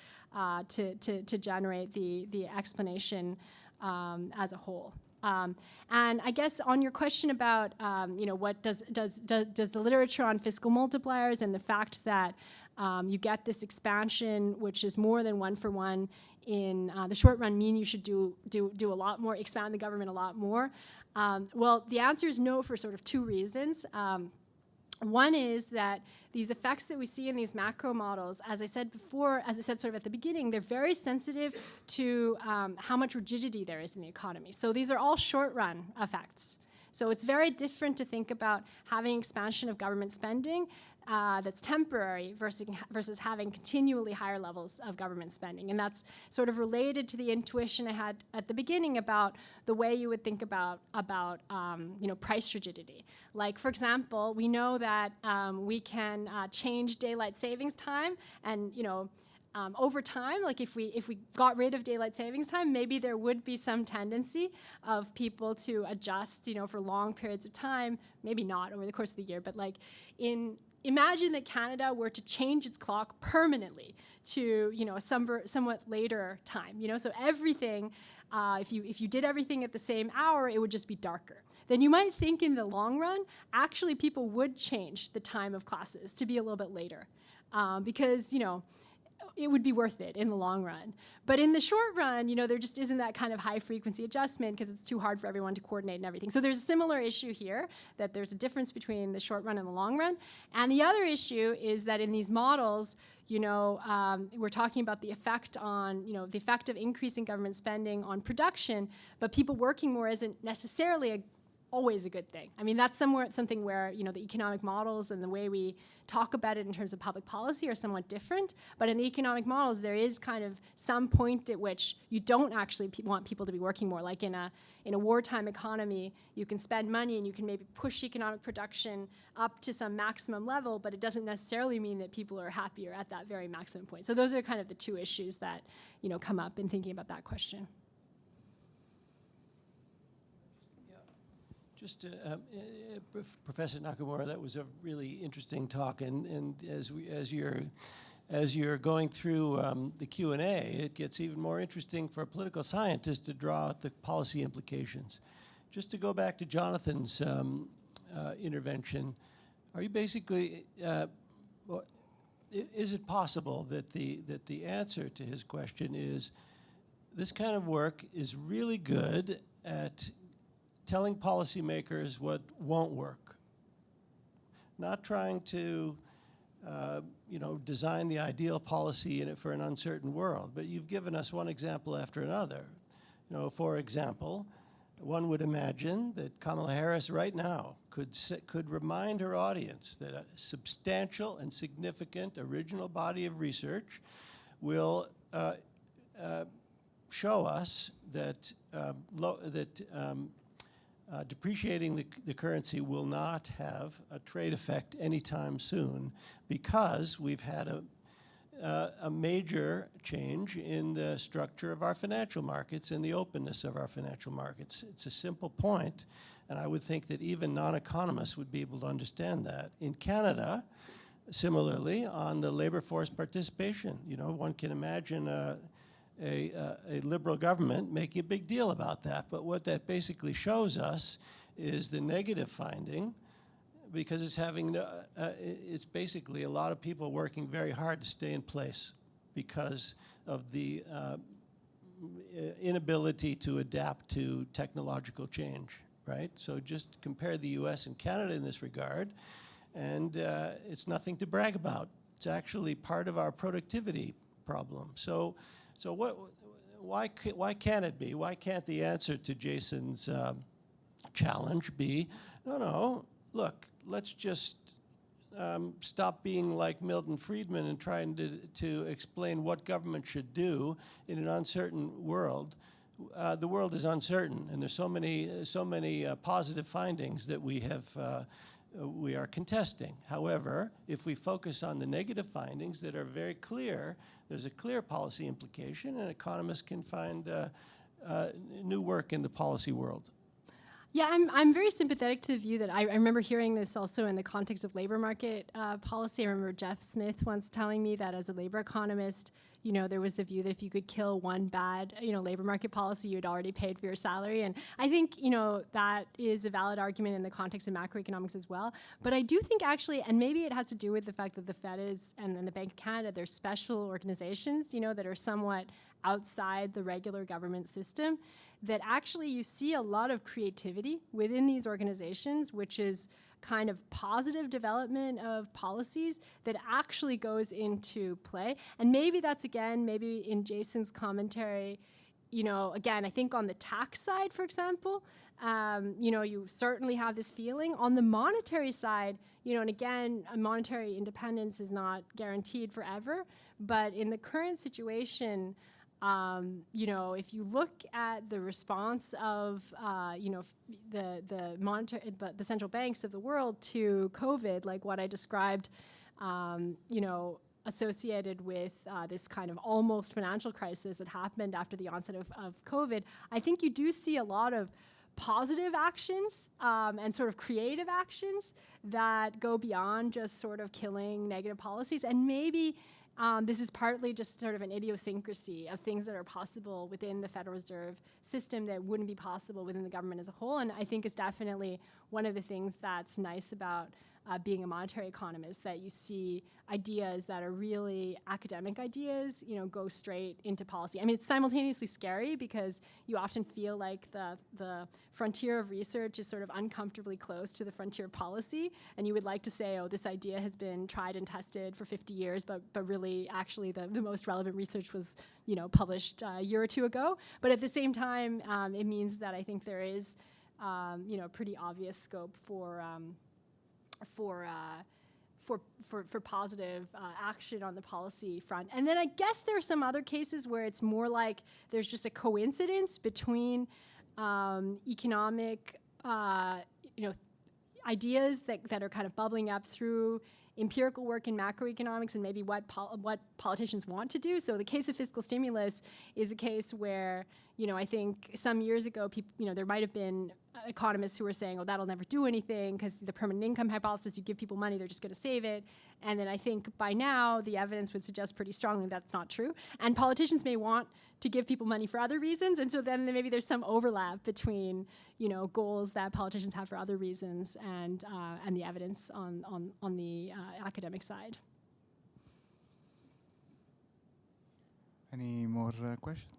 Speaker 3: to generate the explanation as a whole. And I guess on your question about, you know, what does the literature on fiscal multipliers and the fact that you get this expansion, which is more than 1-for-1 in the short run, mean you should do a lot more, expand the government a lot more? Well, the answer is no, for sort of two reasons. One is that these effects that we see in these macro models, as I said before, as I said sort of at the beginning, they're very sensitive to how much rigidity there is in the economy. So these are all short-run effects. So it's very different to think about having expansion of government spending that's temporary versus having continually higher levels of government spending. And that's sort of related to the intuition I had at the beginning about the way you would think about you know, price rigidity. Like, for example, we know that we can change daylight savings time, and you know, over time, like if we got rid of daylight savings time, maybe there would be some tendency of people to adjust, you know, for long periods of time. Maybe not over the course of the year, but like in imagine that Canada were to change its clock permanently to, a somewhat later time. So everything, if you did everything at the same hour, it would just be darker. Then you might think in the long run, actually people would change the time of classes to be a little bit later, because it would be worth it in the long run. But in the short run, there just isn't that kind of high frequency adjustment because it's too hard for everyone to coordinate and everything. So there's a similar issue here, that there's a difference between the short run and the long run. And the other issue is that in these models, we're talking about the effect on, the effect of increasing government spending on production, but people working more isn't necessarily always a good thing. I mean, that's something where, the economic models and the way we talk about it in terms of public policy are somewhat different. But in the economic models, there is kind of some point at which you don't actually want people to be working more. Like in a wartime economy, you can spend money and you can maybe push economic production up to some maximum level, but it doesn't necessarily mean that people are happier at that very maximum point. So those are kind of the two issues that, come up in thinking about that question.
Speaker 7: Just, Professor Nakamura, that was a really interesting talk, and as you're going through the Q&A, it gets even more interesting for a political scientist to draw out the policy implications. Just to go back to Jonathan's intervention, are you basically, is it possible that the answer to his question is this kind of work is really good at telling policymakers what won't work, not trying to, design the ideal policy for an uncertain world. But you've given us one example after another. For example, one would imagine that Kamala Harris right now could remind her audience that a substantial and significant original body of research will show us that depreciating the currency will not have a trade effect anytime soon because we've had a major change in the structure of our financial markets and the openness of our financial markets. It's a simple point, and I would think that even non-economists would be able to understand that. In Canada, similarly, on the labor force participation, one can imagine a liberal government making a big deal about that. But what that basically shows us is the negative finding, because it's basically a lot of people working very hard to stay in place because of the inability to adapt to technological change, right? So just compare the US and Canada in this regard, and it's nothing to brag about. It's actually part of our productivity problem. So why can't it be? Why can't the answer to Jason's challenge be, no, look, let's just stop being like Milton Friedman and trying to explain what government should do in an uncertain world. The world is uncertain, and there's so many positive findings that we are contesting. However, if we focus on the negative findings that are very clear, there's a clear policy implication, and economists can find new work in the policy world.
Speaker 3: Yeah, I'm very sympathetic to the view that I remember hearing this also in the context of labor market policy. I remember Jeff Smith once telling me that as a labor economist, there was the view that if you could kill one bad, labor market policy, you had already paid for your salary. And I think, that is a valid argument in the context of macroeconomics as well. But I do think actually, and maybe it has to do with the fact that the Fed is, and the Bank of Canada, they're special organizations, that are somewhat outside the regular government system, that actually you see a lot of creativity within these organizations, which is kind of positive development of policies that actually goes into play. And maybe that's, again, maybe in Jason's commentary, again, I think on the tax side, for example, you certainly have this feeling. On the monetary side, and again, monetary independence is not guaranteed forever, but in the current situation, if you look at the response of, the central banks of the world to COVID, like what I described, associated with this kind of almost financial crisis that happened after the onset of COVID, I think you do see a lot of positive actions and sort of creative actions that go beyond just sort of killing negative policies. And maybe this is partly just sort of an idiosyncrasy of things that are possible within the Federal Reserve system that wouldn't be possible within the government as a whole. And I think is definitely one of the things that's nice about being a monetary economist, that you see ideas that are really academic ideas, go straight into policy. I mean, it's simultaneously scary because you often feel like the frontier of research is sort of uncomfortably close to the frontier of policy, and you would like to say, oh, this idea has been tried and tested for 50 years, but really, actually, the most relevant research was, published a year or two ago. But at the same time, it means that I think there is, pretty obvious scope for positive action on the policy front. And then I guess there are some other cases where it's more like there's just a coincidence between economic ideas that are kind of bubbling up through empirical work in macroeconomics and maybe what politicians want to do. So the case of fiscal stimulus is a case where, I think some years ago, people, there might have been economists who were saying, oh, that'll never do anything because the permanent income hypothesis, you give people money, they're just going to save it. And then I think by now, the evidence would suggest pretty strongly that's not true. And politicians may want to give people money for other reasons. And so then maybe there's some overlap between, goals that politicians have for other reasons and the evidence on the academic side.
Speaker 1: Any more questions?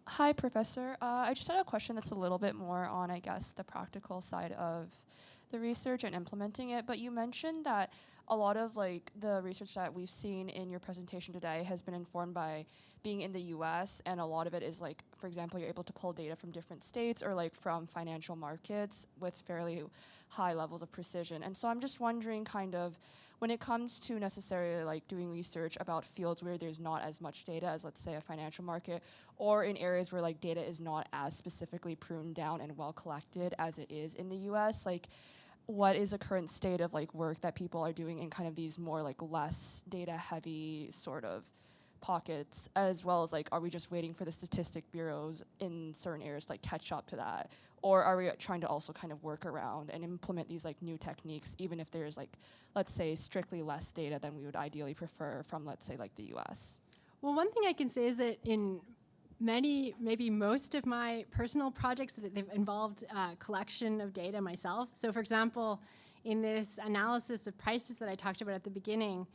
Speaker 8: Hi, Professor. I just had a question that's a little bit more on, I guess, the practical side of the research and implementing it. But you mentioned that a lot of the research that we've seen in your presentation today has been informed by being in the US, and a lot of it is for example, you're able to pull data from different states or from financial markets with fairly high levels of precision. And so I'm just wondering kind of when it comes to necessarily doing research about fields where there's not as much data as, let's say, a financial market, or in areas where data is not as specifically pruned down and well collected as it is in the US, what is the current state of work that people are doing in kind of these more less data heavy sort of pockets, as well as are we just waiting for the statistic bureaus in certain areas to catch up to that, or are we trying to also kind of work around and implement these new techniques even if there's let's say strictly less data than we would ideally prefer from, let's say, the US?
Speaker 3: Well, one thing I can say is that in maybe most of my personal projects, they've involved collection of data myself. So for example, in this analysis of prices that I talked about at the beginning,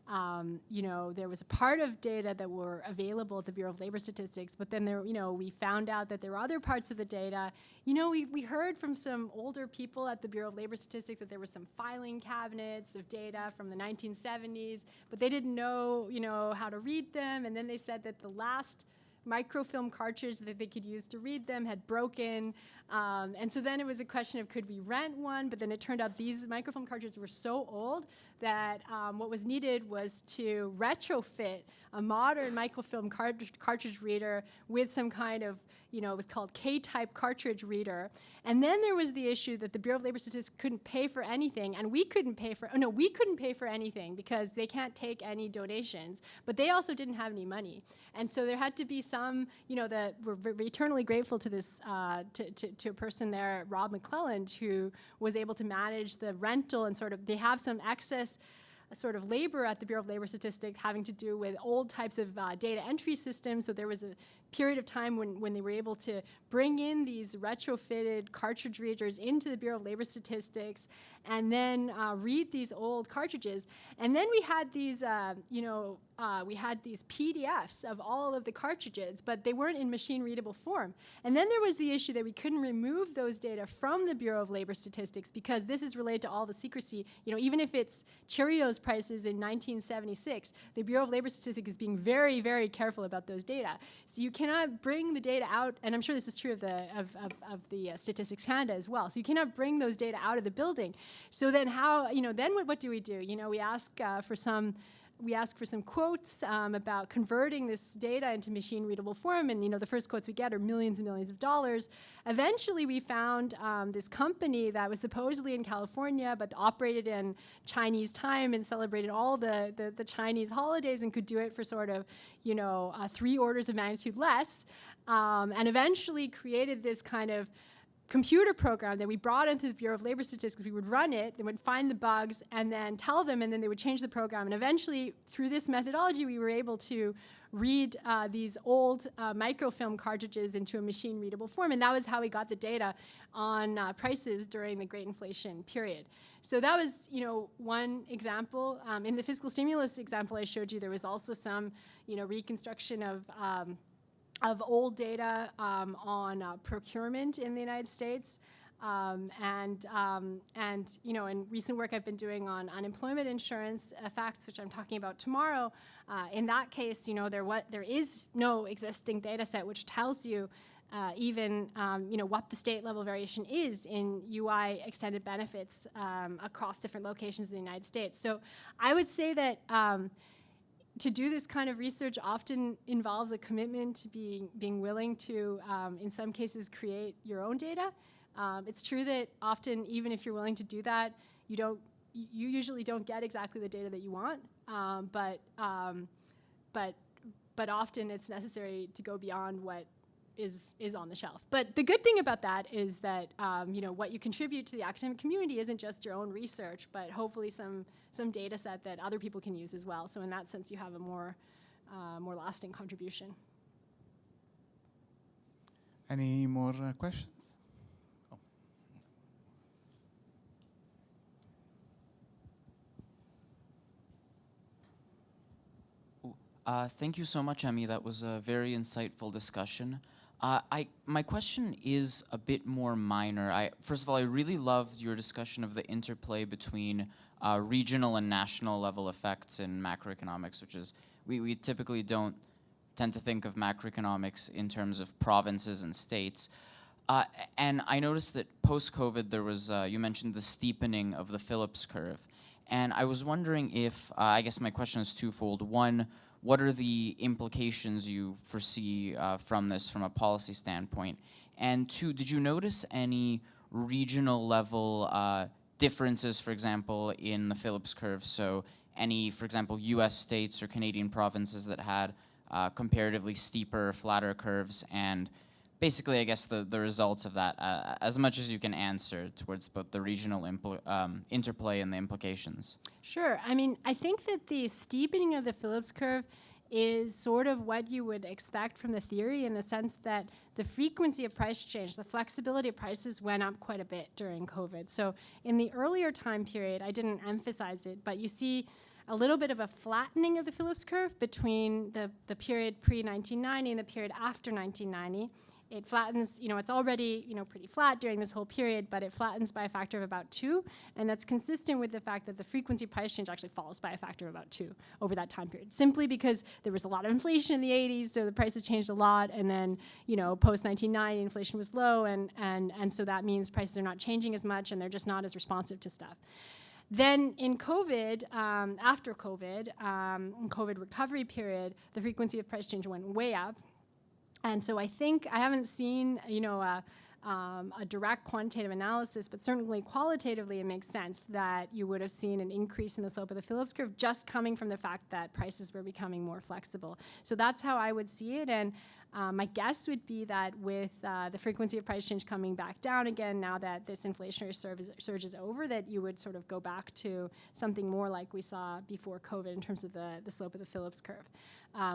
Speaker 3: there was a part of data that were available at the Bureau of Labor Statistics, but then we found out that there were other parts of the data. We heard from some older people at the Bureau of Labor Statistics that there were some filing cabinets of data from the 1970s, but they didn't know, how to read them. And then they said that the last microfilm cartridge that they could use to read them had broken. And so then it was a question of could we rent one, but then it turned out these microfilm cartridges were so old that what was needed was to retrofit a modern microfilm cartridge reader with some kind of, it was called K-type cartridge reader. And then there was the issue that the Bureau of Labor Statistics couldn't pay for anything, and we couldn't pay for anything because they can't take any donations, but they also didn't have any money. And so there had to be some, that we're eternally grateful to this, to a person there, Rob McClelland, who was able to manage the rental and they have some excess sort of labor at the Bureau of Labor Statistics having to do with old types of data entry systems. So there was a period of time when they were able to bring in these retrofitted cartridge readers into the Bureau of Labor Statistics and then read these old cartridges. And then we had these, we had these PDFs of all of the cartridges, but they weren't in machine-readable form. And then there was the issue that we couldn't remove those data from the Bureau of Labor Statistics because this is related to all the secrecy. Even if it's Cheerios prices in 1976, the Bureau of Labor Statistics is being very, very careful about those data. So you cannot bring the data out, and I'm sure this is true of the Statistics Canada as well. So you cannot bring those data out of the building. So then how, then what do we do? We ask for some we ask for some quotes about converting this data into machine-readable form, and the first quotes we get are millions and millions of dollars. Eventually, we found this company that was supposedly in California, but operated in Chinese time and celebrated all the Chinese holidays and could do it for sort of 3 orders of magnitude less, and eventually created this kind of computer program that we brought into the Bureau of Labor Statistics. We would run it, they would find the bugs, and then tell them, and then they would change the program. And eventually, through this methodology, we were able to read these old microfilm cartridges into a machine-readable form, and that was how we got the data on prices during the Great Inflation period. So that was, one example. In the fiscal stimulus example I showed you, there was also some, reconstruction of old data on procurement in the United States. And in recent work I've been doing on unemployment insurance effects, which I'm talking about tomorrow, in that case, there is no existing data set which tells you even what the state level variation is in UI extended benefits across different locations in the United States. So I would say that to do this kind of research often involves a commitment to being willing to, in some cases, create your own data. It's true that often, even if you're willing to do that, you usually don't get exactly the data that you want. But often it's necessary to go beyond what is on the shelf. But the good thing about that is that what you contribute to the academic community isn't just your own research, but hopefully some data set that other people can use as well. So in that sense, you have a more lasting contribution.
Speaker 1: Any more questions?
Speaker 9: Thank you so much, Emi. That was a very insightful discussion. My question is a bit more minor. First of all, I really loved your discussion of the interplay between regional and national level effects in macroeconomics, which is, we typically don't tend to think of macroeconomics in terms of provinces and states. And I noticed that post-COVID there was, you mentioned the steepening of the Phillips curve. And I was wondering if, I guess my question is twofold. One, what are the implications you foresee from this from a policy standpoint? And two, did you notice any regional level differences, for example, in the Phillips curve? So any, for example, US states or Canadian provinces that had comparatively steeper, flatter curves, and basically, I guess, the results of that, as much as you can answer towards both the regional interplay and the implications.
Speaker 3: Sure. I mean, I think that the steepening of the Phillips curve is sort of what you would expect from the theory, in the sense that the frequency of price change, the flexibility of prices went up quite a bit during COVID. So in the earlier time period, I didn't emphasize it, but you see a little bit of a flattening of the Phillips curve between the period pre-1990 and the period after 1990. It flattens, it's already, pretty flat during this whole period, but it flattens by a factor of about 2, and that's consistent with the fact that the frequency of price change actually falls by a factor of about 2 over that time period, simply because there was a lot of inflation in the 80s, so the prices changed a lot, and then, post-1990, inflation was low, and so that means prices are not changing as much, and they're just not as responsive to stuff. Then in COVID, after COVID, in COVID recovery period, the frequency of price change went way up. And so I think I haven't seen, a direct quantitative analysis, but certainly qualitatively it makes sense that you would have seen an increase in the slope of the Phillips curve just coming from the fact that prices were becoming more flexible. So that's how I would see it. And my guess would be that with the frequency of price change coming back down again, now that this inflationary surge is over, that you would sort of go back to something more like we saw before COVID in terms of the slope of the Phillips curve.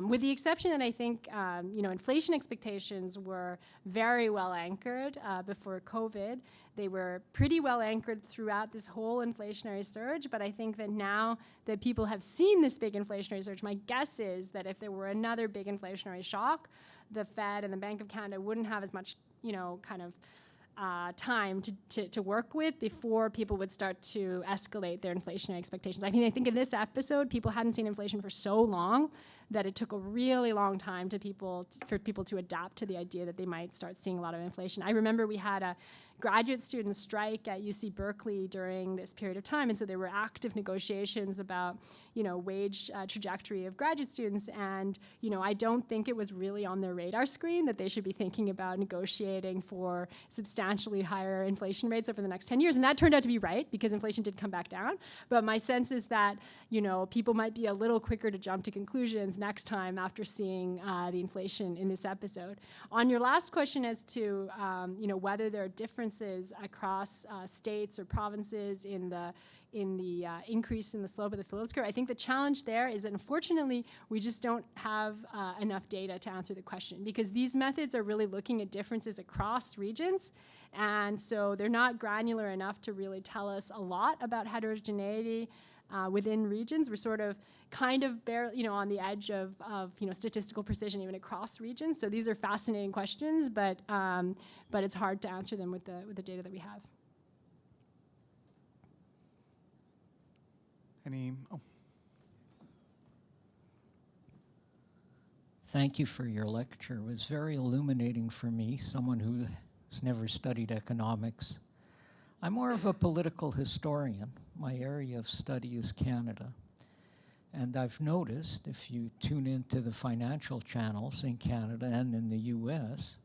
Speaker 3: With the exception that I think, inflation expectations were very well anchored before COVID. They were pretty well anchored throughout this whole inflationary surge, but I think that now that people have seen this big inflationary surge, my guess is that if there were another big inflationary shock, the Fed and the Bank of Canada wouldn't have as much, time to work with before people would start to escalate their inflationary expectations. I mean, I think in this episode, people hadn't seen inflation for so long that it took a really long time for people to adapt to the idea that they might start seeing a lot of inflation. I remember we had graduate student strike at UC Berkeley during this period of time. And so there were active negotiations about, wage trajectory of graduate students. And, I don't think it was really on their radar screen that they should be thinking about negotiating for substantially higher inflation rates over the next 10 years. And that turned out to be right, because inflation did come back down. But my sense is that, people might be a little quicker to jump to conclusions next time after seeing the inflation in this episode. On your last question as to, whether there are differences across states or provinces in the increase in the slope of the Phillips curve, I think the challenge there is that, unfortunately, we just don't have enough data to answer the question, because these methods are really looking at differences across regions, and so they're not granular enough to really tell us a lot about heterogeneity within regions. We're sort of kind of barely, on the edge of statistical precision even across regions. So these are fascinating questions, but it's hard to answer them with the data that we have.
Speaker 10: Thank you for your lecture. It was very illuminating for me, someone who has never studied economics. I'm more of a political historian. My area of study is Canada. And I've noticed, if you tune into the financial channels in Canada and in the US,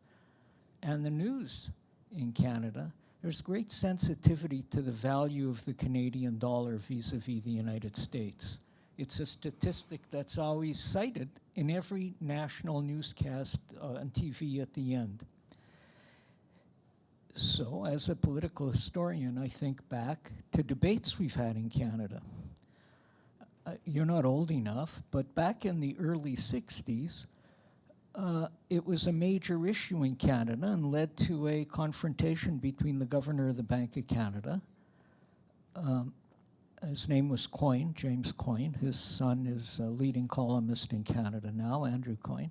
Speaker 10: and the news in Canada, there's great sensitivity to the value of the Canadian dollar vis-a-vis the United States. It's a statistic that's always cited in every national newscast on TV at the end. So, as a political historian, I think back to debates we've had in Canada. You're not old enough, but back in the early 60s, it was a major issue in Canada and led to a confrontation between the governor of the Bank of Canada. His name was Coyne, James Coyne. His son is a leading columnist in Canada now, Andrew Coyne,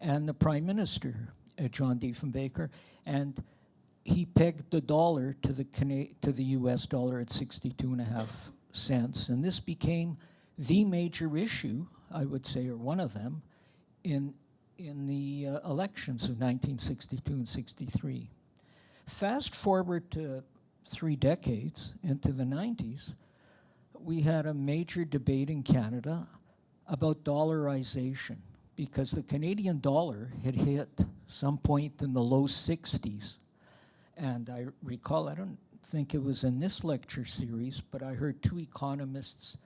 Speaker 10: and the Prime Minister, John Diefenbaker. And he pegged the dollar to the US dollar at 62.5 cents. And this became the major issue, I would say, or one of them, in the elections of 1962 and 63. Fast forward to 3 decades into the 90s, we had a major debate in Canada about dollarization, because the Canadian dollar had hit some point in the low 60s. And I recall, I don't think it was in this lecture series, but I heard 2 economists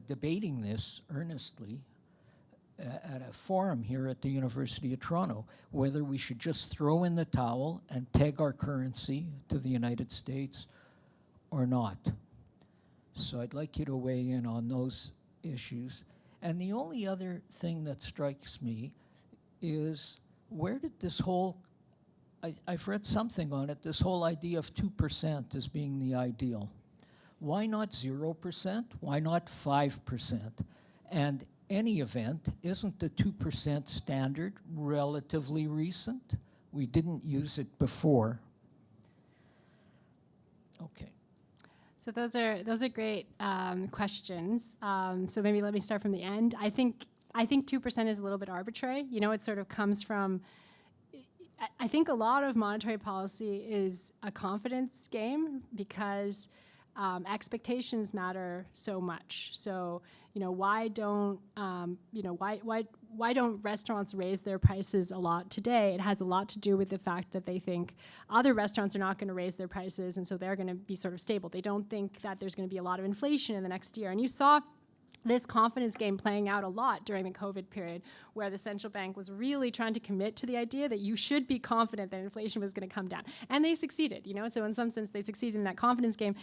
Speaker 10: debating this earnestly at a forum here at the University of Toronto, whether we should just throw in the towel and peg our currency to the United States or not. So I'd like you to weigh in on those issues. And the only other thing that strikes me is, where did this whole, I've read something on it, this whole idea of 2% as being the ideal. Why not 0%? Why not 5%? And any event, isn't the 2% standard relatively recent? We didn't use it before. Okay.
Speaker 3: So those are great questions. So maybe let me start from the end. I think 2% is a little bit arbitrary. It sort of comes from, I think a lot of monetary policy is a confidence game, because expectations matter so much. So, why don't restaurants raise their prices a lot today? It has a lot to do with the fact that they think other restaurants are not going to raise their prices, and so they're going to be sort of stable. They don't think that there's going to be a lot of inflation in the next year. And you saw this confidence game playing out a lot during the COVID period, where the central bank was really trying to commit to the idea that you should be confident that inflation was going to come down. And they succeeded, So in some sense, they succeeded in that confidence game.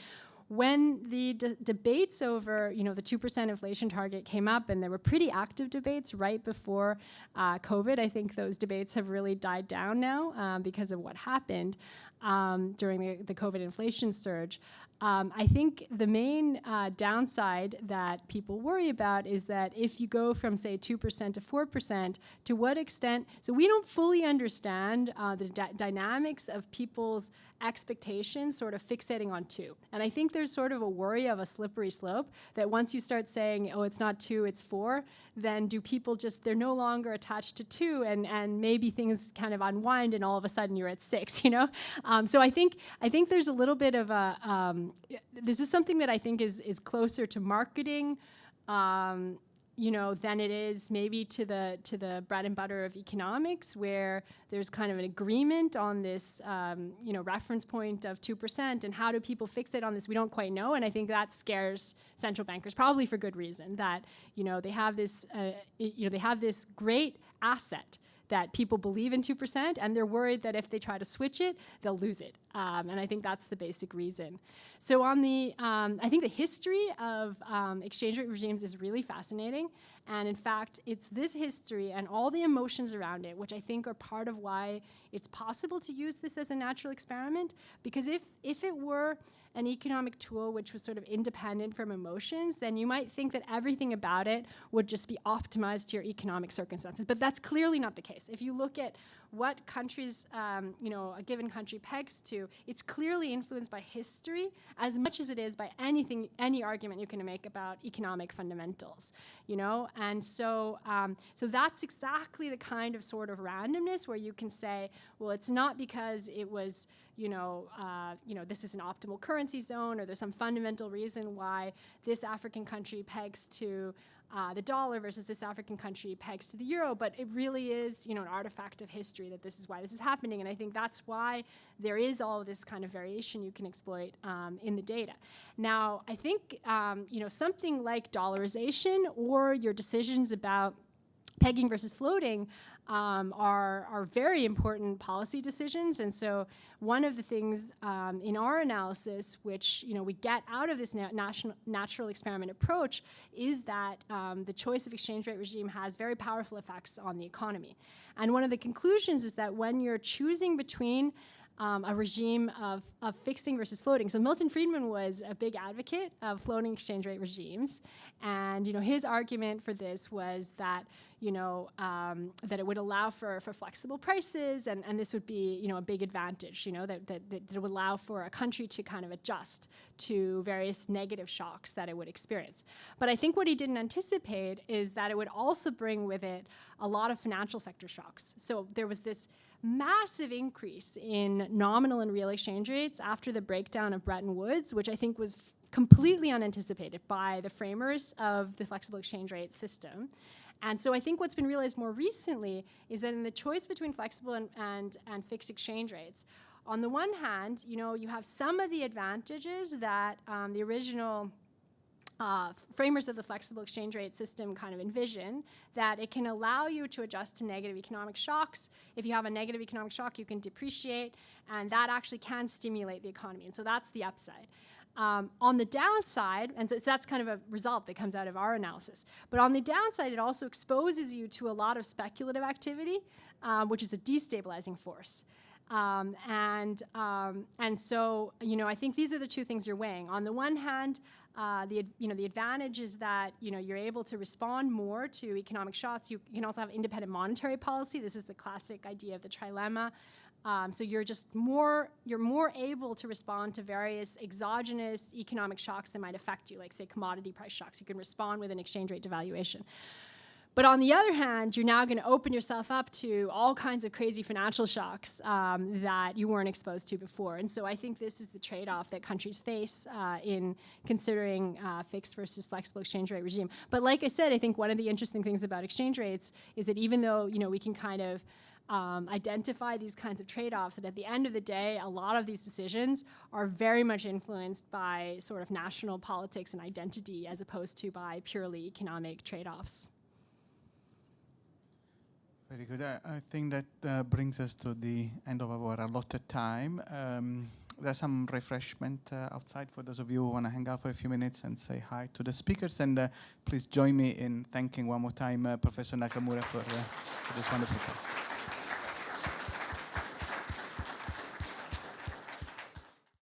Speaker 3: When the debates over, the 2% inflation target came up, and there were pretty active debates right before COVID, I think those debates have really died down now because of what happened during the COVID inflation surge. I think the main downside that people worry about is that if you go from, say, 2% to 4%, to what extent, so we don't fully understand the dynamics of people's expectations sort of fixating on 2. And I think there's sort of a worry of a slippery slope, that once you start saying, oh, it's not 2, it's 4, then do people just, they're no longer attached to 2, and maybe things kind of unwind and all of a sudden you're at 6, So I think there's a little bit of a, this is something that I think is closer to marketing, than it is maybe to the bread and butter of economics, where there's kind of an agreement on this, reference point of 2%, and how do people fixate on this? We don't quite know, and I think that scares central bankers, probably for good reason. That they have this, they have this great asset that people believe in 2%, and they're worried that if they try to switch it, they'll lose it. And I think that's the basic reason. So on the, I think the history of exchange rate regimes is really fascinating. And in fact, it's this history and all the emotions around it, which I think are part of why it's possible to use this as a natural experiment. Because if it were an economic tool which was sort of independent from emotions, then you might think that everything about it would just be optimized to your economic circumstances. But that's clearly not the case. If you look at what countries, a given country pegs to, it's clearly influenced by history as much as it is by any argument you can make about economic fundamentals, And so, so that's exactly the kind of sort of randomness where you can say, well, it's not because it was, this is an optimal currency zone, or there's some fundamental reason why this African country pegs to the dollar versus this African country pegs to the euro, but it really is, an artifact of history that this is why this is happening. And I think that's why there is all of this kind of variation you can exploit in the data. Now, I think, something like dollarization or your decisions about pegging versus floating are very important policy decisions. And so one of the things in our analysis, which we get out of this natural experiment approach, is that the choice of exchange rate regime has very powerful effects on the economy. And one of the conclusions is that when you're choosing between a regime of fixing versus floating. So Milton Friedman was a big advocate of floating exchange rate regimes, and his argument for this was that that it would allow for flexible prices, and this would be a big advantage. That it would allow for a country to kind of adjust to various negative shocks that it would experience. But I think what he didn't anticipate is that it would also bring with it a lot of financial sector shocks. So there was this massive increase in nominal and real exchange rates after the breakdown of Bretton Woods, which I think was completely unanticipated by the framers of the flexible exchange rate system. And so I think what's been realized more recently is that in the choice between flexible and fixed exchange rates, on the one hand, you have some of the advantages that the original framers of the flexible exchange rate system kind of envision, that it can allow you to adjust to negative economic shocks. If you have a negative economic shock, you can depreciate, and that actually can stimulate the economy. And so that's the upside. On the downside, and so that's kind of a result that comes out of our analysis, but on the downside, it also exposes you to a lot of speculative activity, which is a destabilizing force. And so, I think these are the two things you're weighing. On the one hand, the advantage is that, you're able to respond more to economic shocks. You can also have independent monetary policy. This is the classic idea of the trilemma. So you're more able to respond to various exogenous economic shocks that might affect you, like say commodity price shocks. You can respond with an exchange rate devaluation. But on the other hand, you're now going to open yourself up to all kinds of crazy financial shocks that you weren't exposed to before. And so I think this is the trade-off that countries face in considering fixed versus flexible exchange rate regime. But like I said, I think one of the interesting things about exchange rates is that even though we can kind of identify these kinds of trade-offs, that at the end of the day, a lot of these decisions are very much influenced by sort of national politics and identity as opposed to by purely economic trade-offs.
Speaker 1: Very good. I think that brings us to the end of our allotted time. There's some refreshment outside for those of you who want to hang out for a few minutes and say hi to the speakers. And please join me in thanking one more time Professor Nakamura for this wonderful talk.